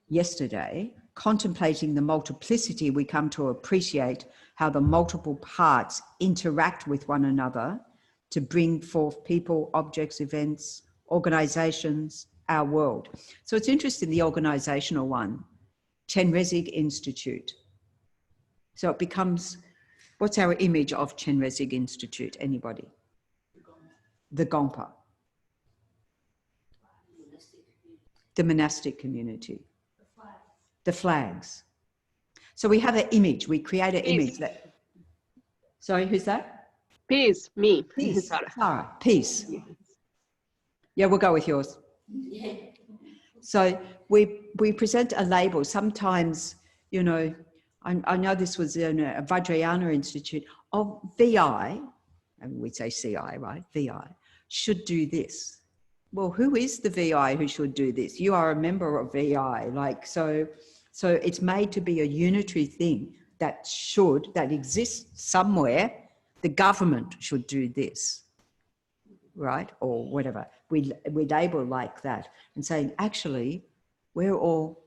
yesterday. Contemplating the multiplicity, we come to appreciate how the multiple parts interact with one another to bring forth people, objects, events, organizations, our world. So it's interesting, the organizational one, Chenrezig Institute. So it becomes, what's our image of Chenrezig Institute? Anybody? The Gompa. The monastic community. The flags. So we have an image, we create an image that, sorry, who's that? Peace, me. Peace, Sarah. Sarah, peace. Yeah, we'll go with yours. Yeah. So we present a label. Sometimes, you know, I know this was in a Vajrayana Institute of VI, and we say CI, right? VI, should do this. Well, who is the VI who should do this? You are a member of VI, like, so it's made to be a unitary thing that exists somewhere. The government should do this, right? Or whatever. We label like that and saying, actually, we're all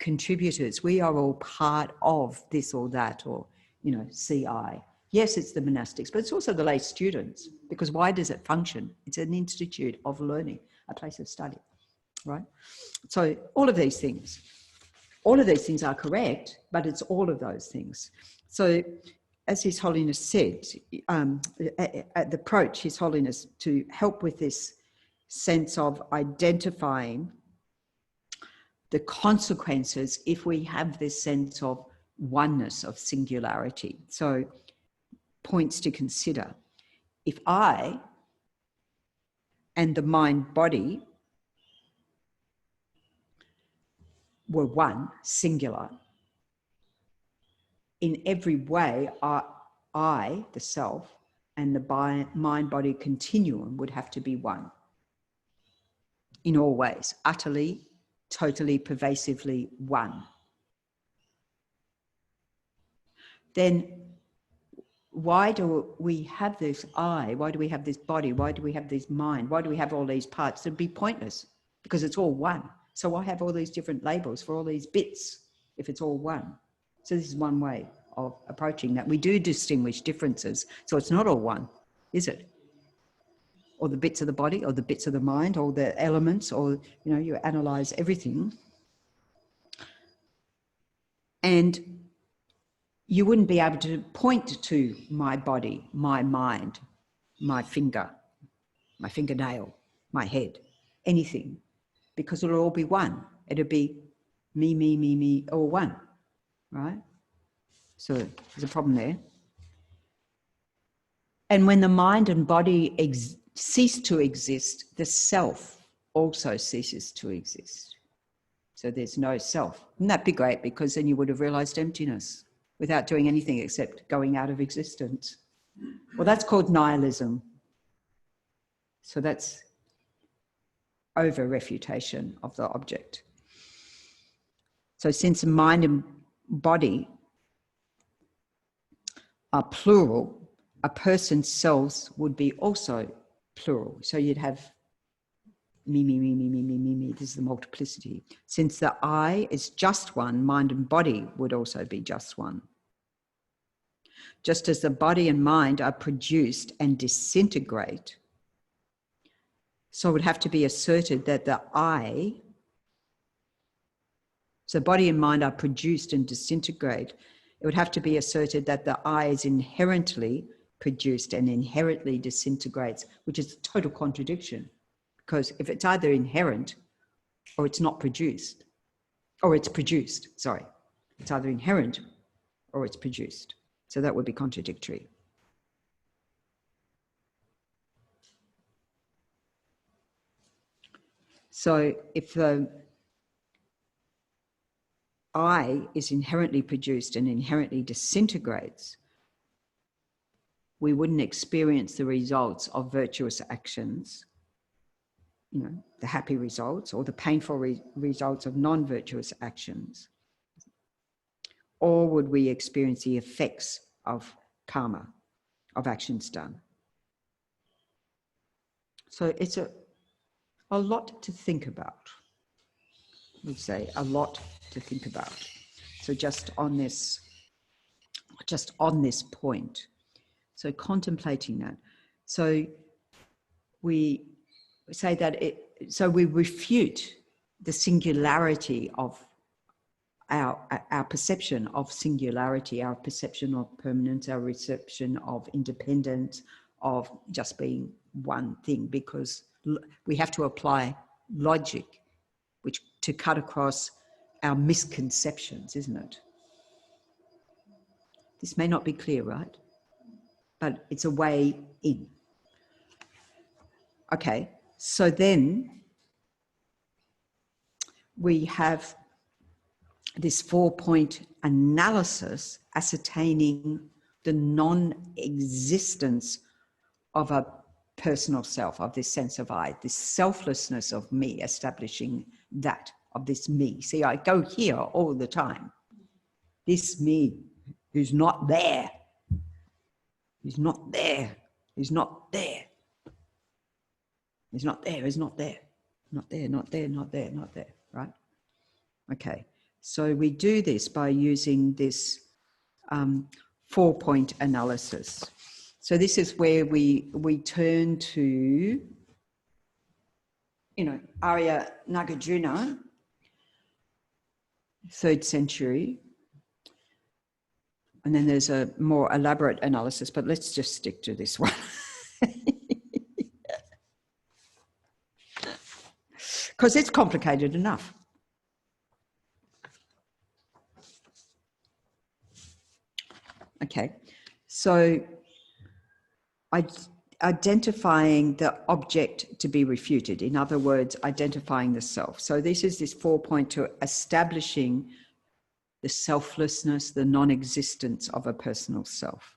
contributors. We are all part of this or that, or, you know, CI. Yes, it's the monastics, but it's also the lay students, because why does it function? It's an institute of learning, a place of study, right? So all of these things are correct, but it's all of those things. So as His Holiness said, the approach, His Holiness, to help with this sense of identifying the consequences if we have this sense of oneness, of singularity. So points to consider. If I and the mind-body were one, singular, in every way, I, the self, and the mind-body continuum would have to be one. In all ways, utterly, totally, pervasively one. Then why do we have this I? Why do we have this body? Why do we have this mind? Why do we have all these parts? It'd be pointless because it's all one. So why have all these different labels for all these bits if it's all one? So this is one way of approaching that. We do distinguish differences. So it's not all one, is it? Or the bits of the body, or the bits of the mind, or the elements, or, you analyze everything. And you wouldn't be able to point to my body, my mind, my fingernail, my head, anything, because it'll all be one. It'll be me, all one, right? So there's a problem there. And when the mind and body cease to exist, the self also ceases to exist. So there's no self. Wouldn't that be great? Because then you would have realized emptiness without doing anything except going out of existence. Well, that's called nihilism. So that's over-refutation of the object. So since mind and body are plural, a person's selves would be also plural. So you'd have me. This is the multiplicity. Since the I is just one, mind and body would also be just one. Just as the body and mind are produced and disintegrate, so it would have to be asserted that the I, so body and mind are produced and disintegrate, it would have to be asserted that the I is inherently produced and inherently disintegrates, which is a total contradiction. Because if it's either inherent or it's not produced, or it's produced, sorry. It's either inherent or it's produced. So that would be contradictory. So if the I is inherently produced and inherently disintegrates, we wouldn't experience the results of virtuous actions, the happy results, or the painful results of non-virtuous actions. Or would we experience the effects of karma, of actions done? So it's a lot to think about. We'd say a lot to think about. So just on this point. So contemplating that. So we say that so we refute the singularity of our perception of singularity, our perception of permanence, our perception of independence, of just being one thing, because we have to apply logic, which to cut across our misconceptions, isn't it? This may not be clear, right? But it's a way in. Okay, so then we have this 4-point analysis ascertaining the non-existence of a personal self, of this sense of I, this selflessness of me, establishing that, of this me. See, I go here all the time. This me who's not there, who's not there, who's not there. He's not there, he's not there, not there, not there, not there, not there, right? Okay, so we do this by using this 4-point analysis. So this is where we turn to, Arya Nagarjuna, 3rd century. And then there's a more elaborate analysis, but let's just stick to this one. Because it's complicated enough. Okay, so identifying the object to be refuted, in other words, identifying the self. So this is this 4-point to establishing the selflessness, the non-existence of a personal self.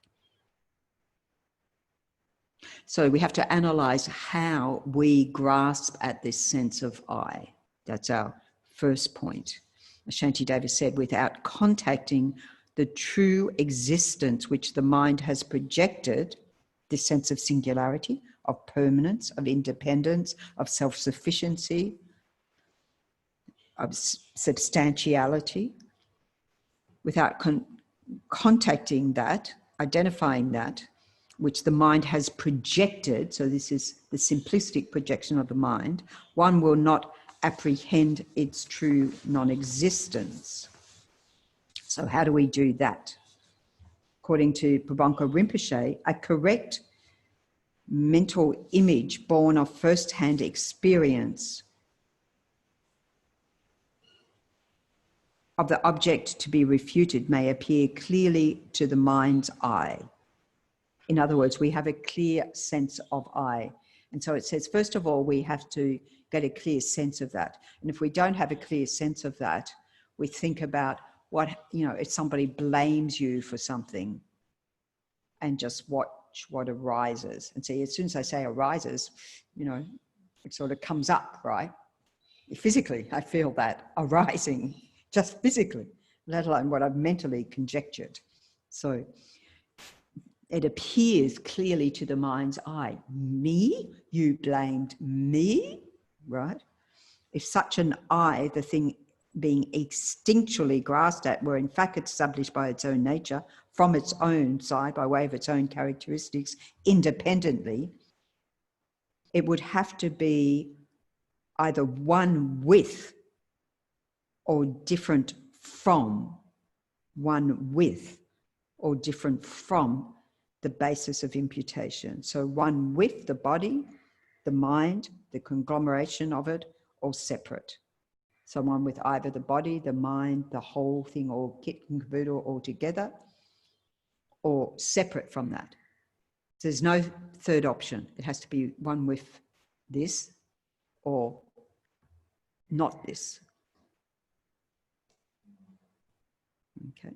So we have to analyze how we grasp at this sense of I. That's our first point. As Shantideva said, without contacting the true existence which the mind has projected, this sense of singularity, of permanence, of independence, of self-sufficiency, of substantiality, without contacting that, identifying that, which the mind has projected, so this is the simplistic projection of the mind, one will not apprehend its true non-existence. So how do we do that? According to Kyabje Rinpoche, a correct mental image born of first-hand experience of the object to be refuted may appear clearly to the mind's eye. In other words, we have a clear sense of I. And so it says, first of all, we have to get a clear sense of that. And if we don't have a clear sense of that, we think about what, if somebody blames you for something and just watch what arises. And see, as soon as I say arises, it sort of comes up, right? Physically, I feel that arising, just physically, let alone what I've mentally conjectured. So it appears clearly to the mind's eye. Me? You blamed me? Right? If such an I, the thing being instinctually grasped at, were in fact established by its own nature, from its own side, by way of its own characteristics, independently, it would have to be either one with or different from, one with or different from the basis of imputation. So one with the body, the mind, the conglomeration of it, or separate. Someone with either the body, the mind, the whole thing, or kit and caboodle all together, or separate from that. There's no third option. It has to be one with this or not this. Okay.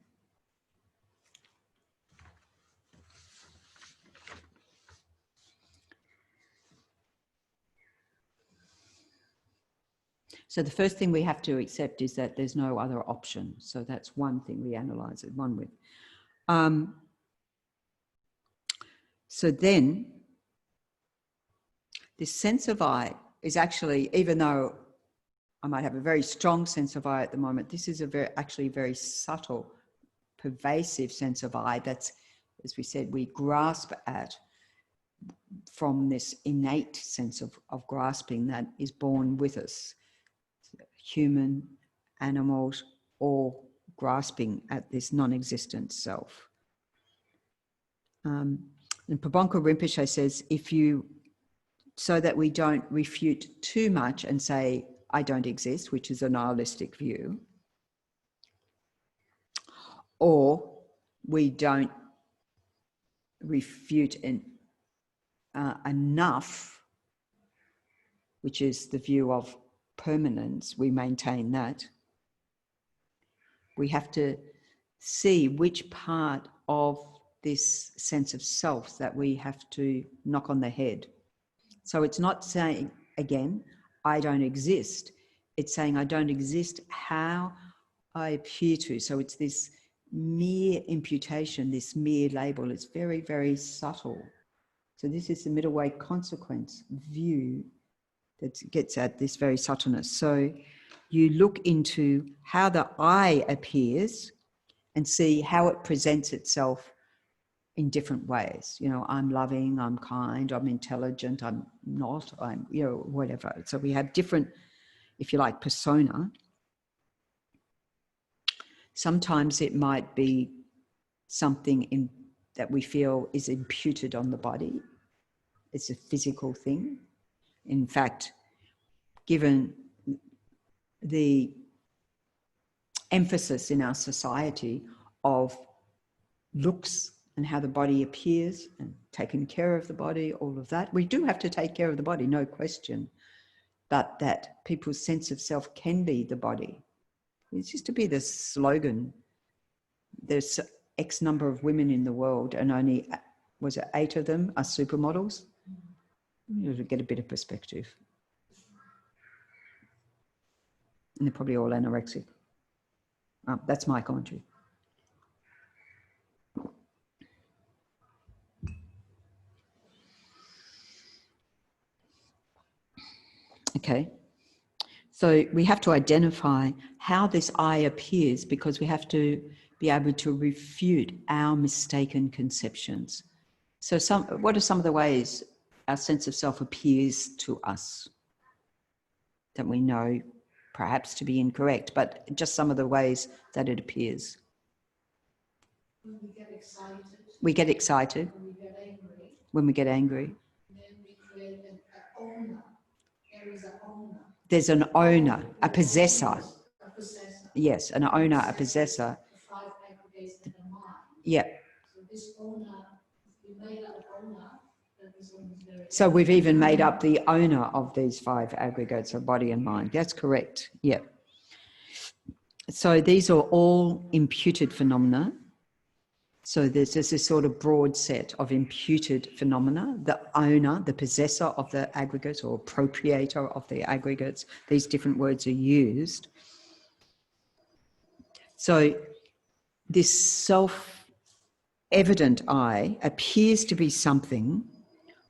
So the first thing we have to accept is that there's no other option. So that's one thing we analyze it, one with. So then this sense of I is actually, even though I might have a very strong sense of I at the moment, this is actually very subtle, pervasive sense of I that's, as we said, we grasp at from this innate sense of grasping that is born with us. Human, animals, all grasping at this non-existent self. And Kyabje Rinpoche says, so that we don't refute too much and say, I don't exist, which is a nihilistic view, or we don't refute enough, which is the view of permanence, we maintain that. We have to see which part of this sense of self that we have to knock on the head. So it's not saying, again, I don't exist. It's saying I don't exist how I appear to. So it's this mere imputation, this mere label. It's very, very subtle. So this is the middle way consequence view that gets at this very subtleness. So you look into how the I appears and see how it presents itself in different ways. You know, I'm loving, I'm kind, I'm intelligent, I'm not, I'm, you know, whatever. So we have different, if you like, persona. Sometimes it might be something that we feel is imputed on the body. It's a physical thing. In fact, given the emphasis in our society of looks and how the body appears and taking care of the body, all of that, we do have to take care of the body, no question. But that people's sense of self can be the body. It used to be the slogan. There's X number of women in the world and only, was it 8 of them are supermodels? You know, to get a bit of perspective. And they're probably all anorexic. That's my commentary. Okay. So we have to identify how this I appears, because we have to be able to refute our mistaken conceptions. So what are some of the ways our sense of self appears to us that we know perhaps to be incorrect, but just some of the ways that it appears? When we get excited. We get excited. When we get angry. When we get angry. Then we create an owner. There is an owner. There's an owner, a possessor. A possessor. Yes, an owner, a possessor. The 5 aggregates in the mind. Yeah. So this owner, we made up an owner. So we've even made up the owner of these 5 aggregates of body and mind. That's correct. Yeah. So these are all imputed phenomena. So there's this sort of broad set of imputed phenomena. The owner, the possessor of the aggregates or appropriator of the aggregates, these different words are used. So this self-evident I appears to be something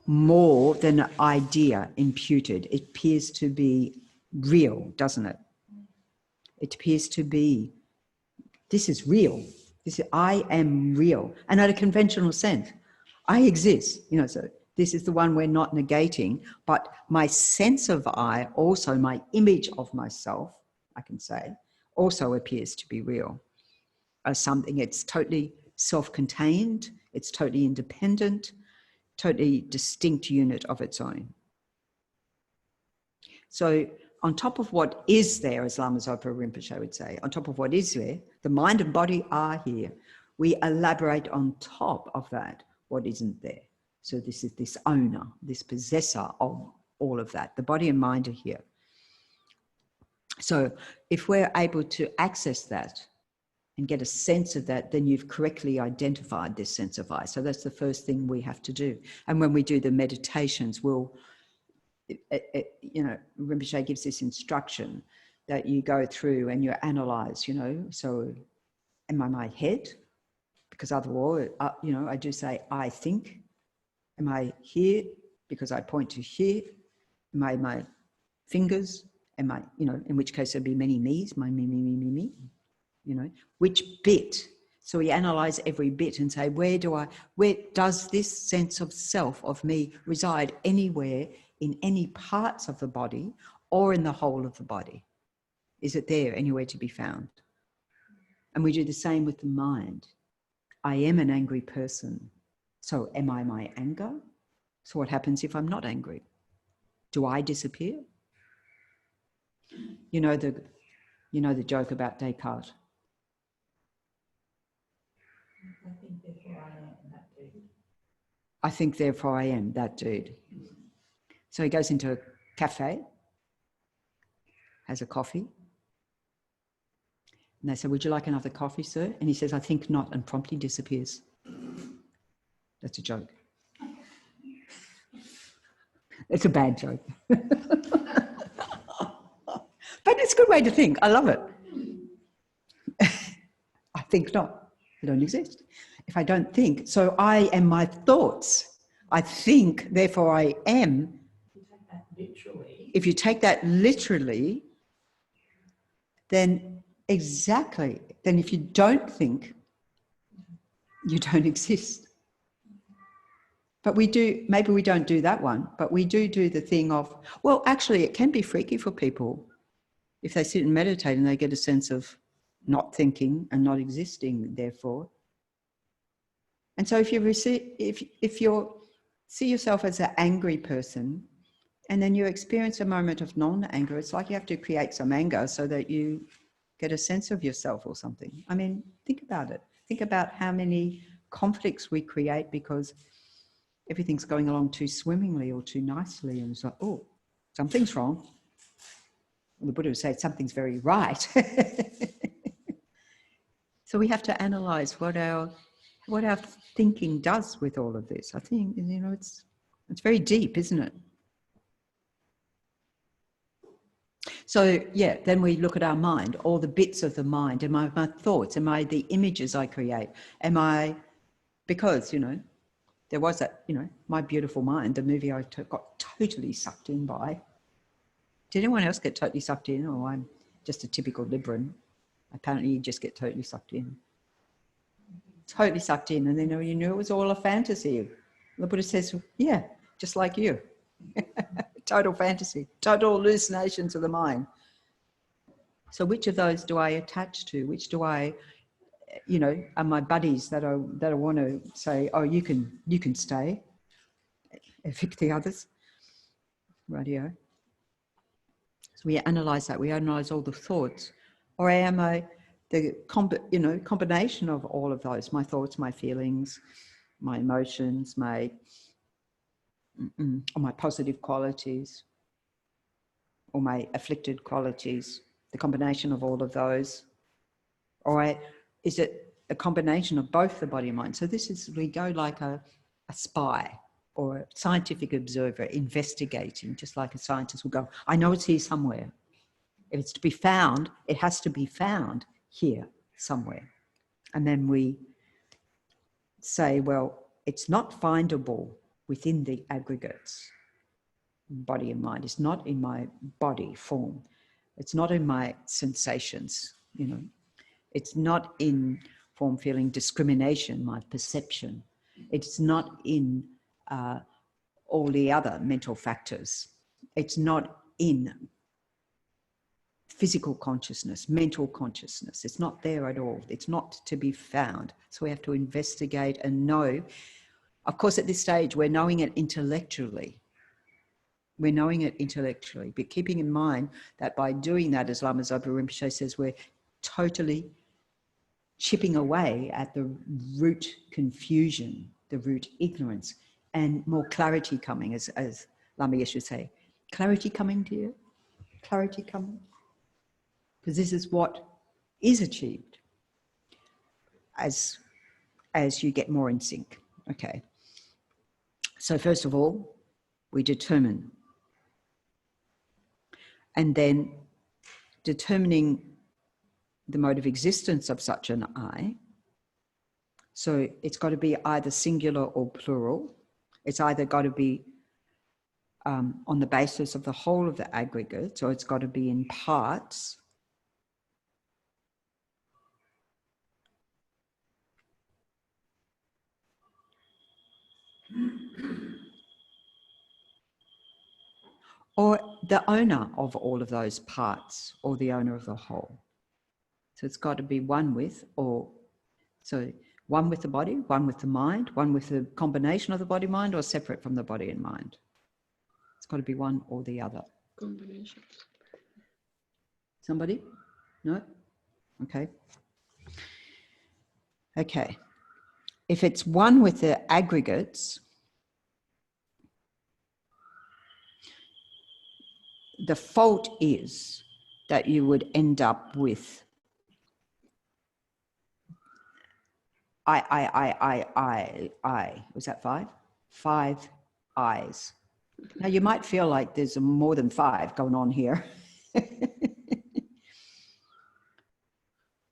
more than an idea imputed. It appears to be real, doesn't it? It appears to be, this is real. I am real. And in a conventional sense, I exist. You know, so this is the one we're not negating, but my sense of I, also my image of myself, I can say, also appears to be real. As something, it's totally self-contained, it's totally independent, totally distinct unit of its own. So on top of what is there, as Lama Zopa Rinpoche would say, on top of what is there, the mind and body are here. We elaborate on top of that what isn't there. So this is this owner, this possessor of all of that. The body and mind are here. So if we're able to access that and get a sense of that, then you've correctly identified this sense of I. So that's the first thing we have to do. And when we do the meditations, you know, Rinpoche gives this instruction that you go through and you analyze, you know, so am I my head? Because otherwise, you know, I do say, I think. Am I here? Because I point to here. Am I my fingers? Am I, you know, in which case there'd be many me's, my me. You know, which bit? So we analyze every bit and say, where does this sense of self, of me, reside? Anywhere in any parts of the body or in the whole of the body? Is it there anywhere to be found? And we do the same with the mind. I am an angry person. So am I my anger? So what happens if I'm not angry? Do I disappear? You know the joke about Descartes. I think therefore I am that dude. I think therefore I am that dude. So he goes into a cafe, has a coffee, and they say, would you like another coffee, sir? And he says, I think not, and promptly disappears. That's a joke. It's a bad joke. But it's a good way to think. I love it. I think not. I don't exist. If I don't think, so I am my thoughts. I think, therefore I am. If you take that literally, then exactly. Then if you don't think, you don't exist. But we do, maybe we don't do that one, but we do the thing of, well, actually it can be freaky for people if they sit and meditate and they get a sense of not thinking and not existing, therefore. And so if you see yourself as an angry person, and then you experience a moment of non-anger, it's like you have to create some anger so that you get a sense of yourself or something. I mean, think about it. Think about how many conflicts we create because everything's going along too swimmingly or too nicely. And it's like, oh, something's wrong. The Buddha would say something's very right. So we have to analyze what our thinking does with all of this. I think, it's very deep, isn't it? So yeah, then we look at our mind, all the bits of the mind. Am I my thoughts? Am I the images I create? Am I, because, there was that, My Beautiful Mind, the movie I got totally sucked in by. Did anyone else get totally sucked in? Or I'm just a typical Libran. Apparently you just get totally sucked in. Totally sucked in. And then you knew it was all a fantasy. The Buddha says, yeah, just like you. Total fantasy, total hallucinations of the mind. So which of those do I attach to? Which do I, are my buddies that I want to say, oh, you can stay, evict the others. Radio. So we analyze that. We analyze all the thoughts. Or am I the combination of all of those? My thoughts, my feelings, my emotions, or my positive qualities, or my afflicted qualities, the combination of all of those. Or is it a combination of both the body and mind? So we go like a spy or a scientific observer investigating, just like a scientist will go, I know it's here somewhere. If it's to be found, it has to be found here somewhere. And then we say, well, it's not findable within the aggregates, body and mind. It's not in my body form. It's not in my sensations, It's not in form, feeling, discrimination, my perception. It's not in all the other mental factors. It's not in physical consciousness, mental consciousness. It's not there at all. It's not to be found. So we have to investigate and know. Of course, at this stage, we're knowing it intellectually. We're knowing it intellectually, but keeping in mind that by doing that, as Lama Zopa Rinpoche says, we're totally chipping away at the root confusion, the root ignorance, and more clarity coming, as Lama Yeshe would say. Clarity coming to you? Clarity coming? Because this is what is achieved as you get more in sync. Okay. So first of all, we determine. And then determining the mode of existence of such an I. So it's got to be either singular or plural. It's either got to be on the basis of the whole of the aggregate, or it's got to be in parts. Or the owner of all of those parts, or the owner of the whole. So it's got to be one with, one with the body, one with the mind, one with the combination of the body mind, or separate from the body and mind. It's got to be one or the other. Combination. Somebody? No? Okay. Okay. If it's one with the aggregates, the fault is that you would end up with I. Was that 5? 5 I's. Now you might feel like there's more than 5 going on here.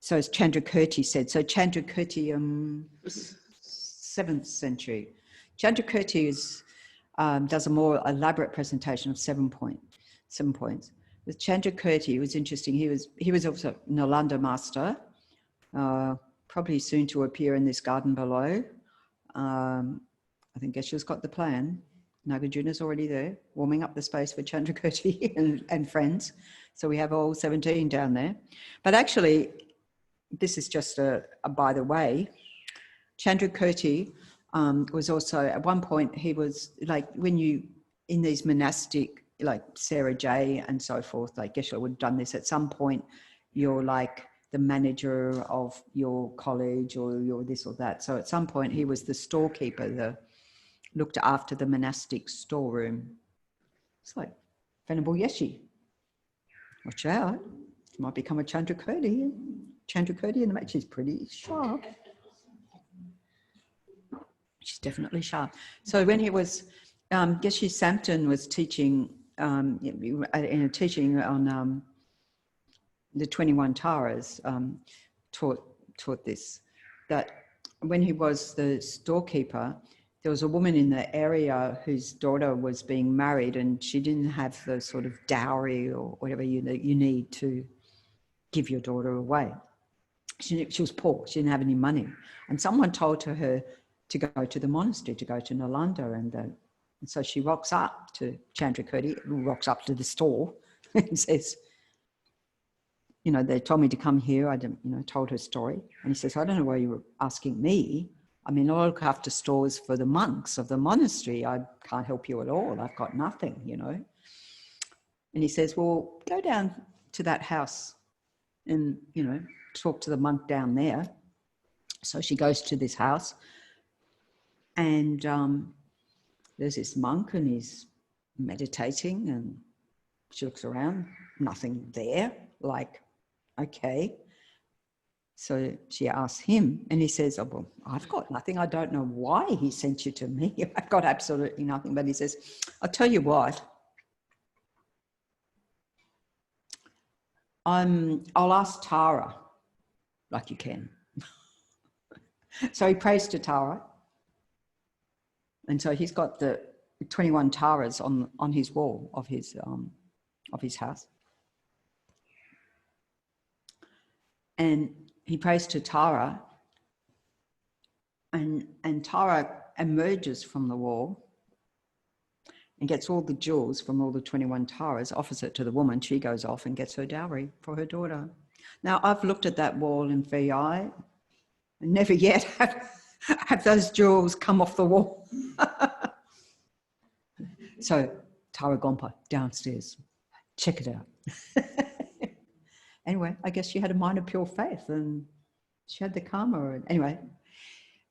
So as Chenrezig said, so Chenrezig, 7th century. Chenrezig does a more elaborate presentation of 7 points. With Chenrezig, it was interesting. He was also Nalanda master, probably soon to appear in this garden below. I think Geshe-la's got the plan. Nagarjuna's already there, warming up the space for Chenrezig and friends. So we have all 17 down there. But actually, this is just a by the way, Chenrezig was also, at one point, he was like, when you, in these monastic, like Sarah J and so forth, like Geshe-la would have done this at some point, you're like the manager of your college or you're this or that. So at some point he was the storekeeper, looked after the monastic storeroom. It's like Venerable Yeshe. Watch out, you might become a Chenrezig. Chenrezig in the match is pretty sharp. She's definitely sharp. So when he was, Geshe Samten was teaching, in a teaching on the 21 Taras, taught this, that when he was the storekeeper, there was a woman in the area whose daughter was being married and she didn't have the sort of dowry or whatever you need to give your daughter away. She was poor, she didn't have any money. And someone told her to go to the monastery, to go to Nalanda. And so she rocks up to Chenrezig, rocks up to the store and says, you know, they told me to come here. I didn't, told her story. And he says, I don't know why you were asking me. I mean, I look after stores for the monks of the monastery. I can't help you at all. I've got nothing, And he says, well, go down to that house and, talk to the monk down there. So she goes to this house and there's this monk and he's meditating and she looks around, nothing there, like, okay. So she asks him and he says, oh, well, I've got nothing. I don't know why he sent you to me. I've got absolutely nothing. But he says, I'll tell you what, I'll ask Tara, like you can. So he prays to Tara. And so he's got the 21 Taras on his wall of his house. And he prays to Tara, and Tara emerges from the wall and gets all the jewels from all the 21 Taras, offers it to the woman. She goes off and gets her dowry for her daughter. Now, I've looked at that wall in VI and never yet have those jewels come off the wall. So, Tara Gompa, downstairs, check it out. Anyway, I guess she had a mind of pure faith and she had the karma. Anyway,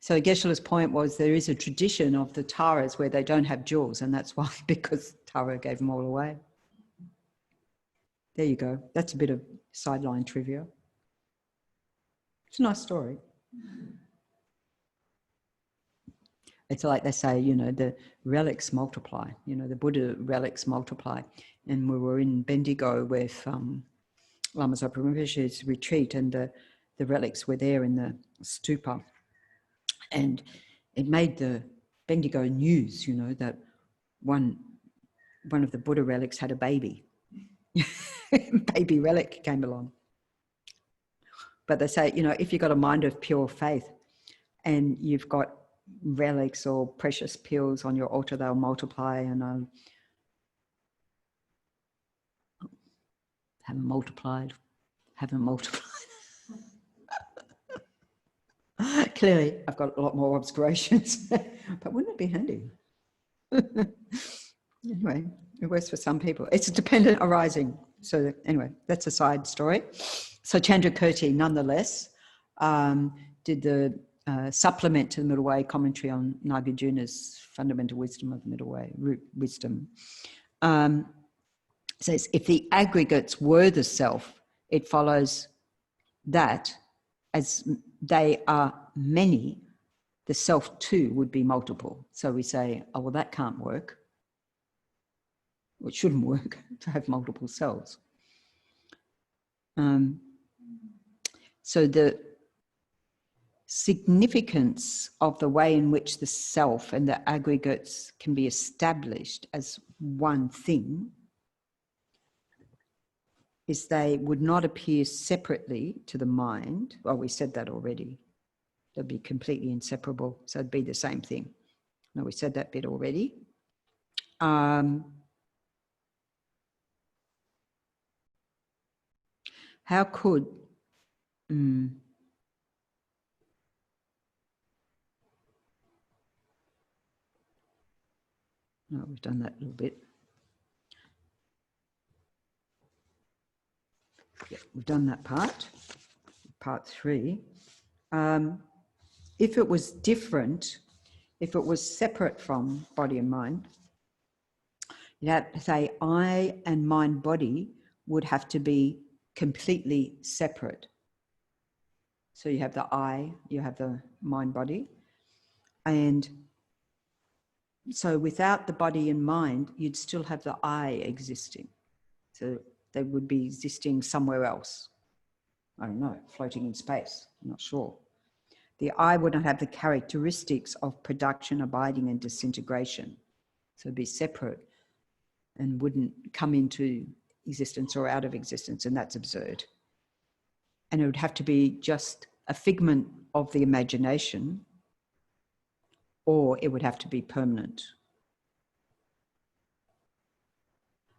so Geshe-la's point was there is a tradition of the Taras where they don't have jewels, and that's why, because Tara gave them all away. There you go. That's a bit of sideline trivia. It's a nice story. It's like they say, the relics multiply, the Buddha relics multiply. And we were in Bendigo with Lama Zopa Rinpoche's retreat, and the relics were there in the stupa. And it made the Bendigo news, that one of the Buddha relics had a baby. Baby relic came along. But they say, if you've got a mind of pure faith and you've got relics or precious pills on your altar, they'll multiply, and haven't multiplied. Clearly, I've got a lot more obscurations, but wouldn't it be handy? Anyway, it works for some people. It's a dependent arising. So anyway, that's a side story. So Chenrezig, nonetheless, did the supplement to the Middle Way commentary on Nagarjuna's fundamental wisdom of the Middle Way, root wisdom. Says, if the aggregates were the self, it follows that as they are many, the self too would be multiple. So we say, oh, well, that can't work. Well, it shouldn't work to have multiple selves. So the significance of the way in which the self and the aggregates can be established as one thing is they would not appear separately to the mind. Well, we said that already. They'd be completely inseparable, so it'd be the same thing. No, we said that bit already. How could... No, we've done that a little bit. Yeah, we've done that part. Part 3. If it was different, if it was separate from body and mind, you'd have to say I and mind body would have to be completely separate. So you have the I, you have the mind body. And so without the body and mind, you'd still have the I existing. So they would be existing somewhere else. I don't know, floating in space, I'm not sure. The I wouldn't have the characteristics of production, abiding, and disintegration. So it'd be separate and wouldn't come into existence or out of existence, and that's absurd. And it would have to be just a figment of the imagination, or it would have to be permanent.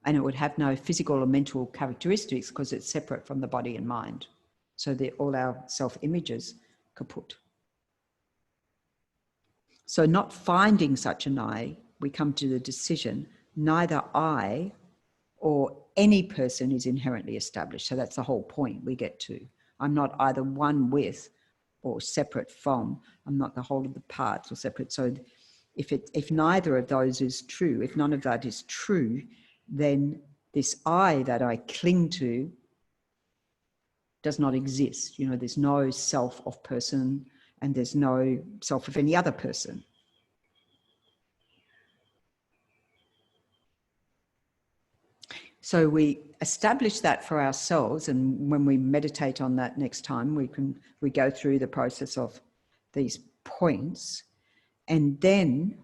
And it would have no physical or mental characteristics because it's separate from the body and mind. So that all our self-images kaput. So not finding such an I, we come to the decision, neither I or any person is inherently established. So that's the whole point we get to. I'm not either one with or separate from. I'm not the whole of the parts or separate. So if neither of those is true, if none of that is true, then this I that I cling to does not exist. You know, there's no self of person and there's no self of any other person. So we establish that for ourselves, and when we meditate on that next time, we go through the process of these points, and then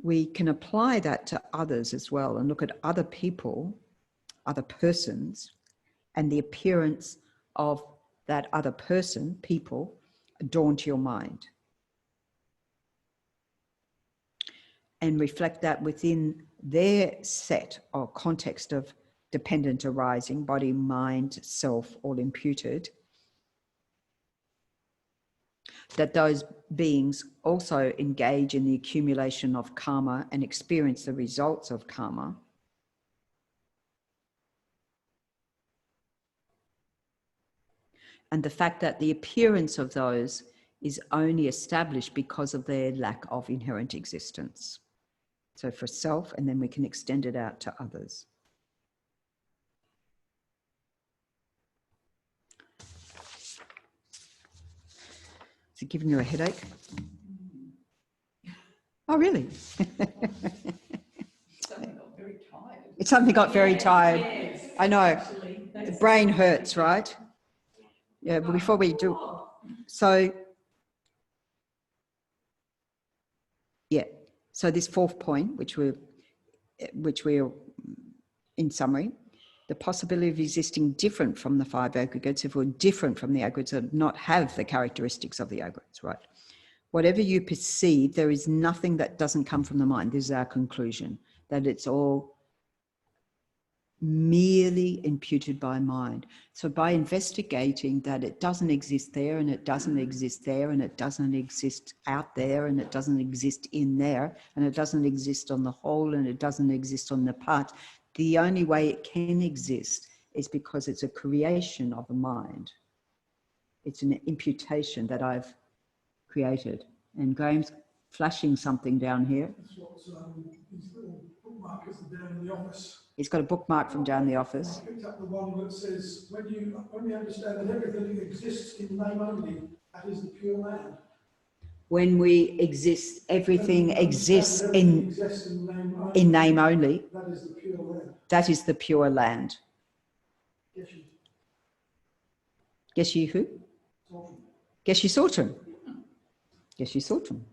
we can apply that to others as well and look at other people, other persons, and the appearance of that other person, people, dawn to your mind. And reflect that within their set or context of dependent arising, body, mind, self, all imputed, that those beings also engage in the accumulation of karma and experience the results of karma. And the fact that the appearance of those is only established because of their lack of inherent existence. So for self, and then we can extend it out to others. Is it giving you a headache? Oh, really? Suddenly got very tired. It suddenly got very tired. Yes. I know. Actually, The brain hurts, right? Yeah, but before we do, so, yeah. So this fourth point, which we're in summary, the possibility of existing different from the five aggregates, if we're different from the aggregates, that not have the characteristics of the aggregates, right? Whatever you perceive, there is nothing that doesn't come from the mind. This is our conclusion, that it's all merely imputed by mind. So by investigating that it doesn't exist there and it doesn't exist there and it doesn't exist out there and it doesn't exist in there and it doesn't exist on the whole and it doesn't exist on the part, the only way it can exist is because it's a creation of the mind. It's an imputation that I've created. And Graham's flashing something down here. That's what his little bookmark is down in the office. He's got a bookmark from down the office. I picked up the one that says, when we understand that everything exists in name only, that is the pure land. When we exist, everything exists in name only. That is the pure land. That is the pure land. Geshe. Geshe who? Geshe Sultan. Geshe Sultan.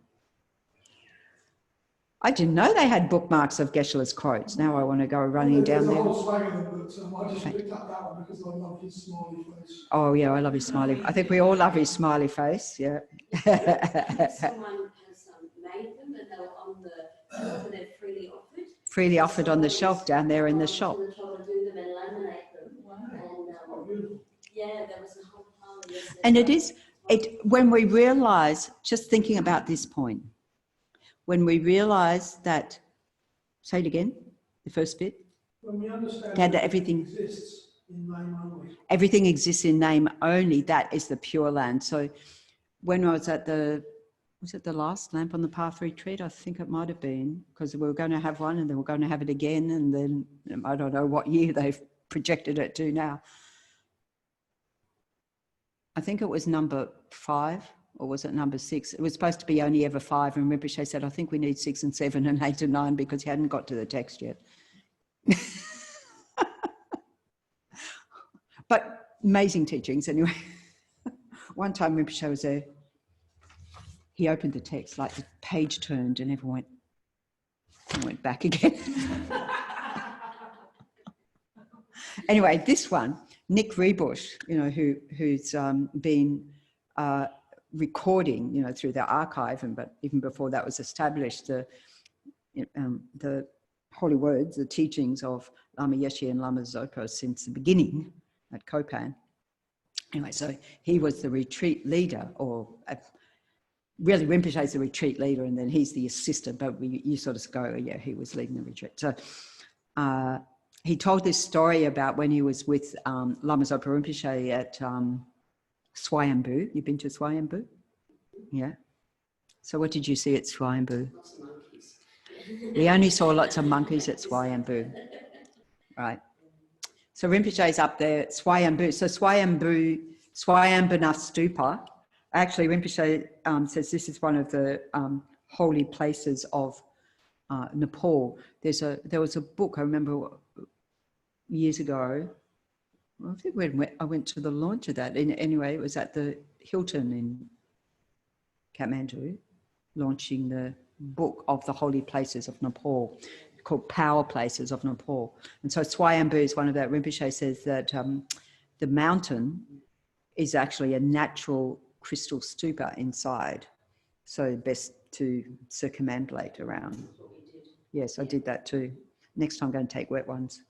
I didn't know they had bookmarks of Geshe-la's quotes. Now I want to go running down there. There's a whole swag of them, but I just picked up that one because I love his smiley face. Oh yeah, I love his smiley. I think we all love his smiley face. Yeah. Someone has made them and they were on the shelf and they're freely offered. Freely offered on the So shelf down there in the shop. To the top and do them and laminate them. Wow. And yeah, there was a whole pile of yesterday. And when we realize, just thinking about this point, when we realize that, say it again, the first bit. When we understand that that everything exists in name only. Everything exists in name only, that is the Pure Land. So when I was at was it the last Lamp on the Path retreat? I think it might have been, because we were going to have one and then we're going to have it again, and then I don't know what year they've projected it to now. I think it was number 5, or was it number 6? It was supposed to be only ever 5, and Rinpoche said, I think we need 6 and 7 and 8 and 9 because he hadn't got to the text yet. But amazing teachings anyway. One time Rinpoche was there, he opened the text, like the page turned and everyone went back again. Anyway, this one, Nick Rebush, who's been recording, through the archive, but even before that was established, the holy words, the teachings of Lama Yeshe and Lama Zopa since the beginning at Kopan. Anyway, so he was the retreat leader, or really Rinpoche is the retreat leader and then he's the assistant, but you sort of go, yeah, he was leading the retreat. So he told this story about when he was with Lama Zopa Rinpoche at Swayambhu. You've been to Swayambhu? Yeah. So what did you see at Swayambhu? Lots of monkeys. We only saw lots of monkeys at Swayambhu. Right. So Rinpoche's up there at Swayambhu. So Swayambhunath Stupa, actually Rinpoche says this is one of the holy places of Nepal. There was a book, I remember years ago, I think when I went to the launch of that. Anyway, it was at the Hilton in Kathmandu, launching the book of the holy places of Nepal, called Power Places of Nepal. And so Swayambhu is one of that. Rinpoche says that the mountain is actually a natural crystal stupa inside. So best to circumambulate around. Yes, I did that too. Next time I'm going to take wet ones.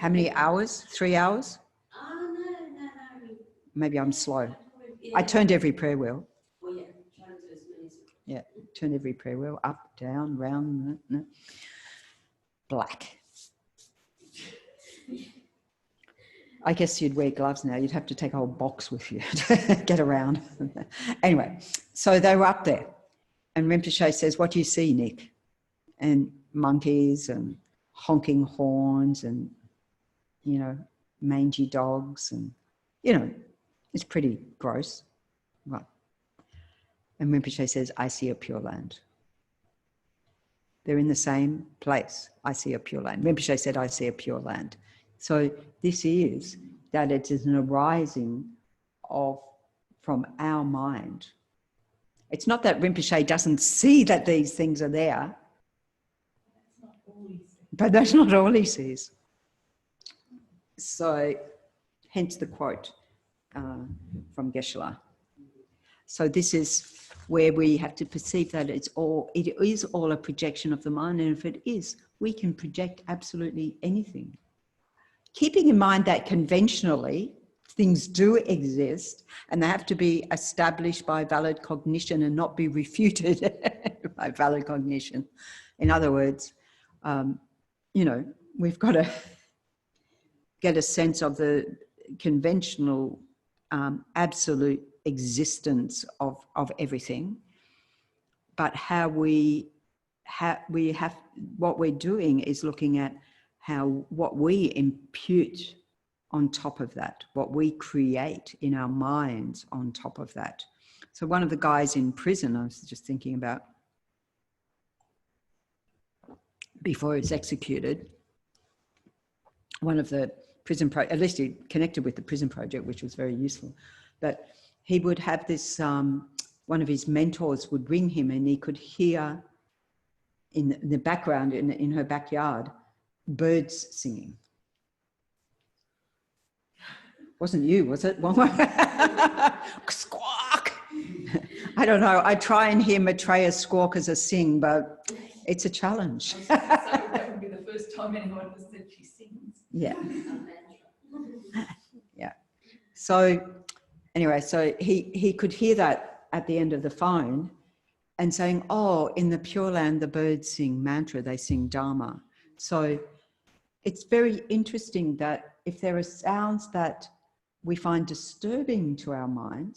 How many hours? 3 hours? Oh, no. Maybe I'm slow. Yeah. I turned every prayer wheel. Well, yeah, trying to do as many as Yeah, turn every prayer wheel, up, down, round, black. I guess you'd wear gloves now. You'd have to take a whole box with you to get around. Anyway, so they were up there. And Rinpoche says, what do you see, Nick? And monkeys and honking horns and, mangy dogs and, it's pretty gross. Right. And Rinpoche says, I see a Pure Land. They're in the same place. I see a Pure Land. Rinpoche said, I see a Pure Land. So this is that it is an arising from our mind. It's not that Rinpoche doesn't see that these things are there, but that's not all he sees. So hence the quote from Geshe-la. So this is where we have to perceive that it is all a projection of the mind. And if it is, we can project absolutely anything. Keeping in mind that conventionally things do exist and they have to be established by valid cognition and not be refuted by valid cognition. In other words, we've got to get a sense of the conventional absolute existence of everything, but what we're doing is looking at what we impute on top of that, what we create in our minds on top of that. So one of the guys in prison, I was just thinking about, before he was executed, one of the prison at least he connected with the prison project, which was very useful, but he would have this, one of his mentors would ring him and he could hear in the background, in her backyard, birds singing. Wasn't you, was it? Squawk! I don't know. I try and hear Maitreya Squawkers sing, but it's a challenge. I was going to say that would be the first time anyone has said she sings. Yeah. Yeah. So anyway, so he could hear that at the end of the phone and saying, oh, in the Pure Land, the birds sing mantra, they sing Dharma. So it's very interesting that if there are sounds that we find disturbing to our mind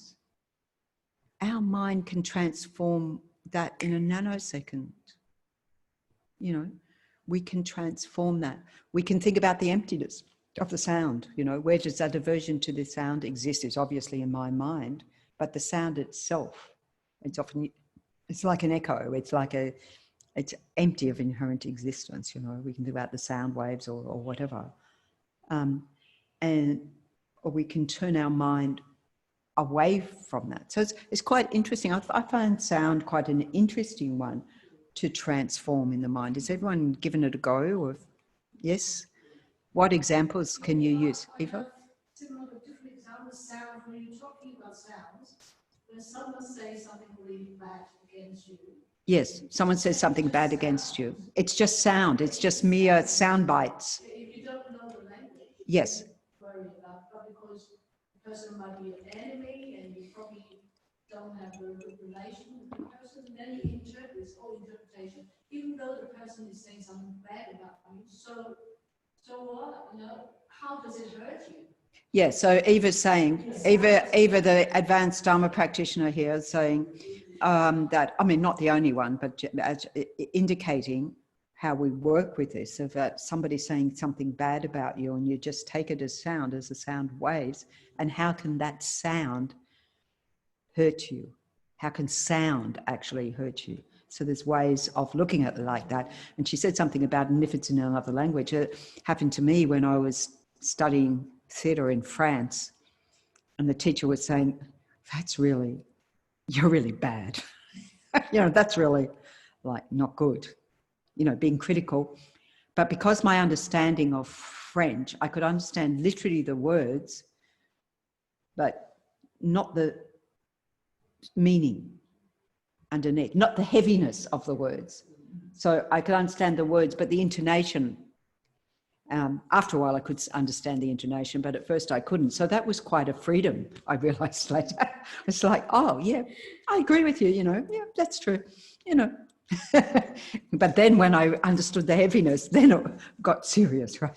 can transform that in a nanosecond. You know, we can transform that. We can think about the emptiness of the sound. You know, where does that aversion to the sound exist? It's obviously in my mind, but the sound itself, it's like an echo. It's empty of inherent existence. You know, we can think about the sound waves or whatever, or we can turn our mind away from that. So it's quite interesting. I find sound quite an interesting one to transform in the mind. Has everyone given it a go? Or yes? What examples can you use, Eva? Similar but different examples. Sound, when you're talking about sounds, when someone says something really bad against you. Yes, someone says something bad against you. It's just sound. It's just mere sound bites. If you don't know the language, Yes. worry about, but because the person might be an enemy and you probably don't have a good relation with the person, and then you interpret this whole interpretation, even though the person is saying something bad about you. So what? You know, how does it hurt you? Yeah, so Eva's saying, Eva, the advanced Dharma practitioner here, is saying that, I mean, not the only one, but indicating how we work with this, so that somebody's saying something bad about you and you just take it as sound, as the sound waves, and how can that sound hurt you? How can sound actually hurt you? So there's ways of looking at it like that. And she said something about, and if it's in another language, it happened to me when I was studying theatre in France, and the teacher was saying, you're really bad. You know, that's really like not good, you know, being critical. But because my understanding of French, I could understand literally the words, but not the meaning underneath, not the heaviness of the words. So I could understand the words, but the intonation, after a while I could understand the intonation, but at first I couldn't. So that was quite a freedom, I realized later. It's like, oh yeah, I agree with you, you know, yeah, that's true, you know. But then when I understood the heaviness, then it got serious, right?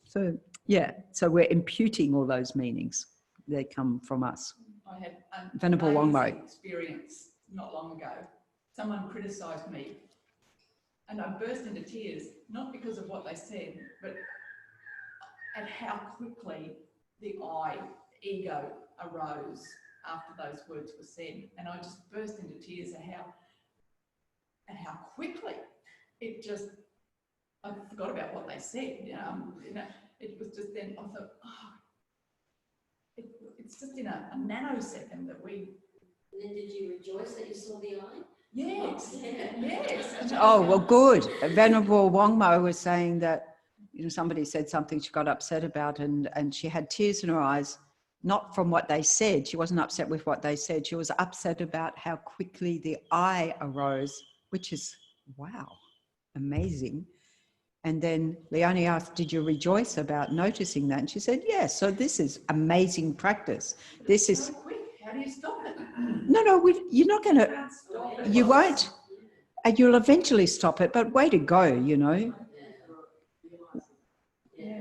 So yeah, so we're imputing all those meanings. They come from us. I had an Venerable amazing experience not long ago. Someone criticised me and I burst into tears, not because of what they said, but at how quickly the ego arose after those words were said. And I just burst into tears at how quickly it just, I forgot about what they said. You know, it was just then, I thought, oh, it's just in a nanosecond that we... And then did you rejoice that you saw the eye? Yes, Yeah. yes. Oh, well, good. Venerable Wangmo was saying that, you know, somebody said something she got upset about, and she had tears in her eyes, not from what they said. She wasn't upset with what they said. She was upset about how quickly the I arose, which is, wow, amazing. And then Leonie asked, did you rejoice about noticing that? And she said, yes. So this is amazing practice. This is... So quick. How do you stop it? No, you're not going to... You won't. And you'll eventually stop it, but way to go, you know.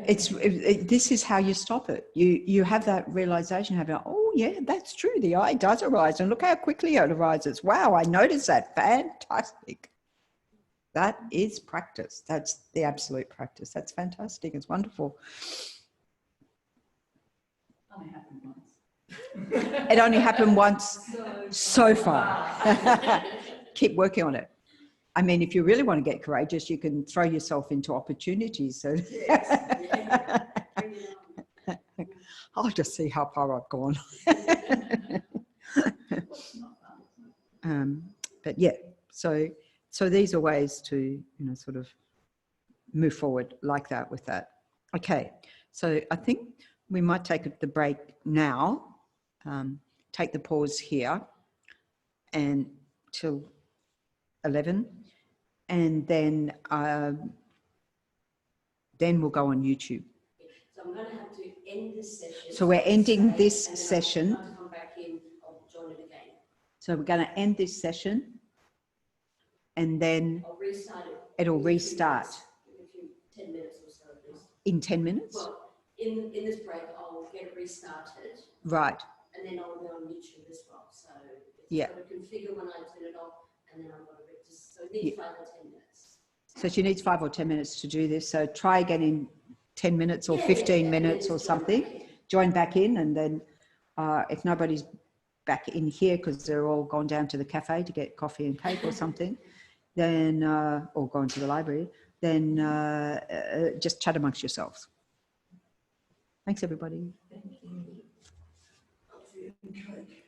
This is how you stop it. You have that realization, oh yeah, that's true. The eye does arise, and look how quickly it arises. Wow, I noticed that. Fantastic. That is practice. That's the absolute practice. That's fantastic. It's wonderful. Only happened once. It only happened once so far. Keep working on it. I mean, if you really want to get courageous, you can throw yourself into opportunities. So I'll just see how far I've gone. But yeah, so these are ways to, you know, sort of move forward like that with that. Okay, so I think we might take the break now, take the pause here, and till 11, and then we'll go on YouTube. So I'm going to have to end this session. So we're ending this and then session. I'll come back in, I'll join it again. So we're going to end this session, and then I'll restart it. it'll in a few restart. minutes, in a few 10 minutes or so at least. In 10 minutes? Well, in this break, I'll get it restarted, Right. and then I'll be on YouTube as well. So it's Yeah. got to configure when I turn it off, and then I've got to register. So it needs 5 or 10 minutes. So she needs 5 or 10 minutes to do this. So try again in 10 minutes or 15 minutes or something. Join back in, and then if nobody's back in here because they're all gone down to the cafe to get coffee and cake or something, then or gone to the library, then just chat amongst yourselves. Thanks, everybody. Coffee and cake.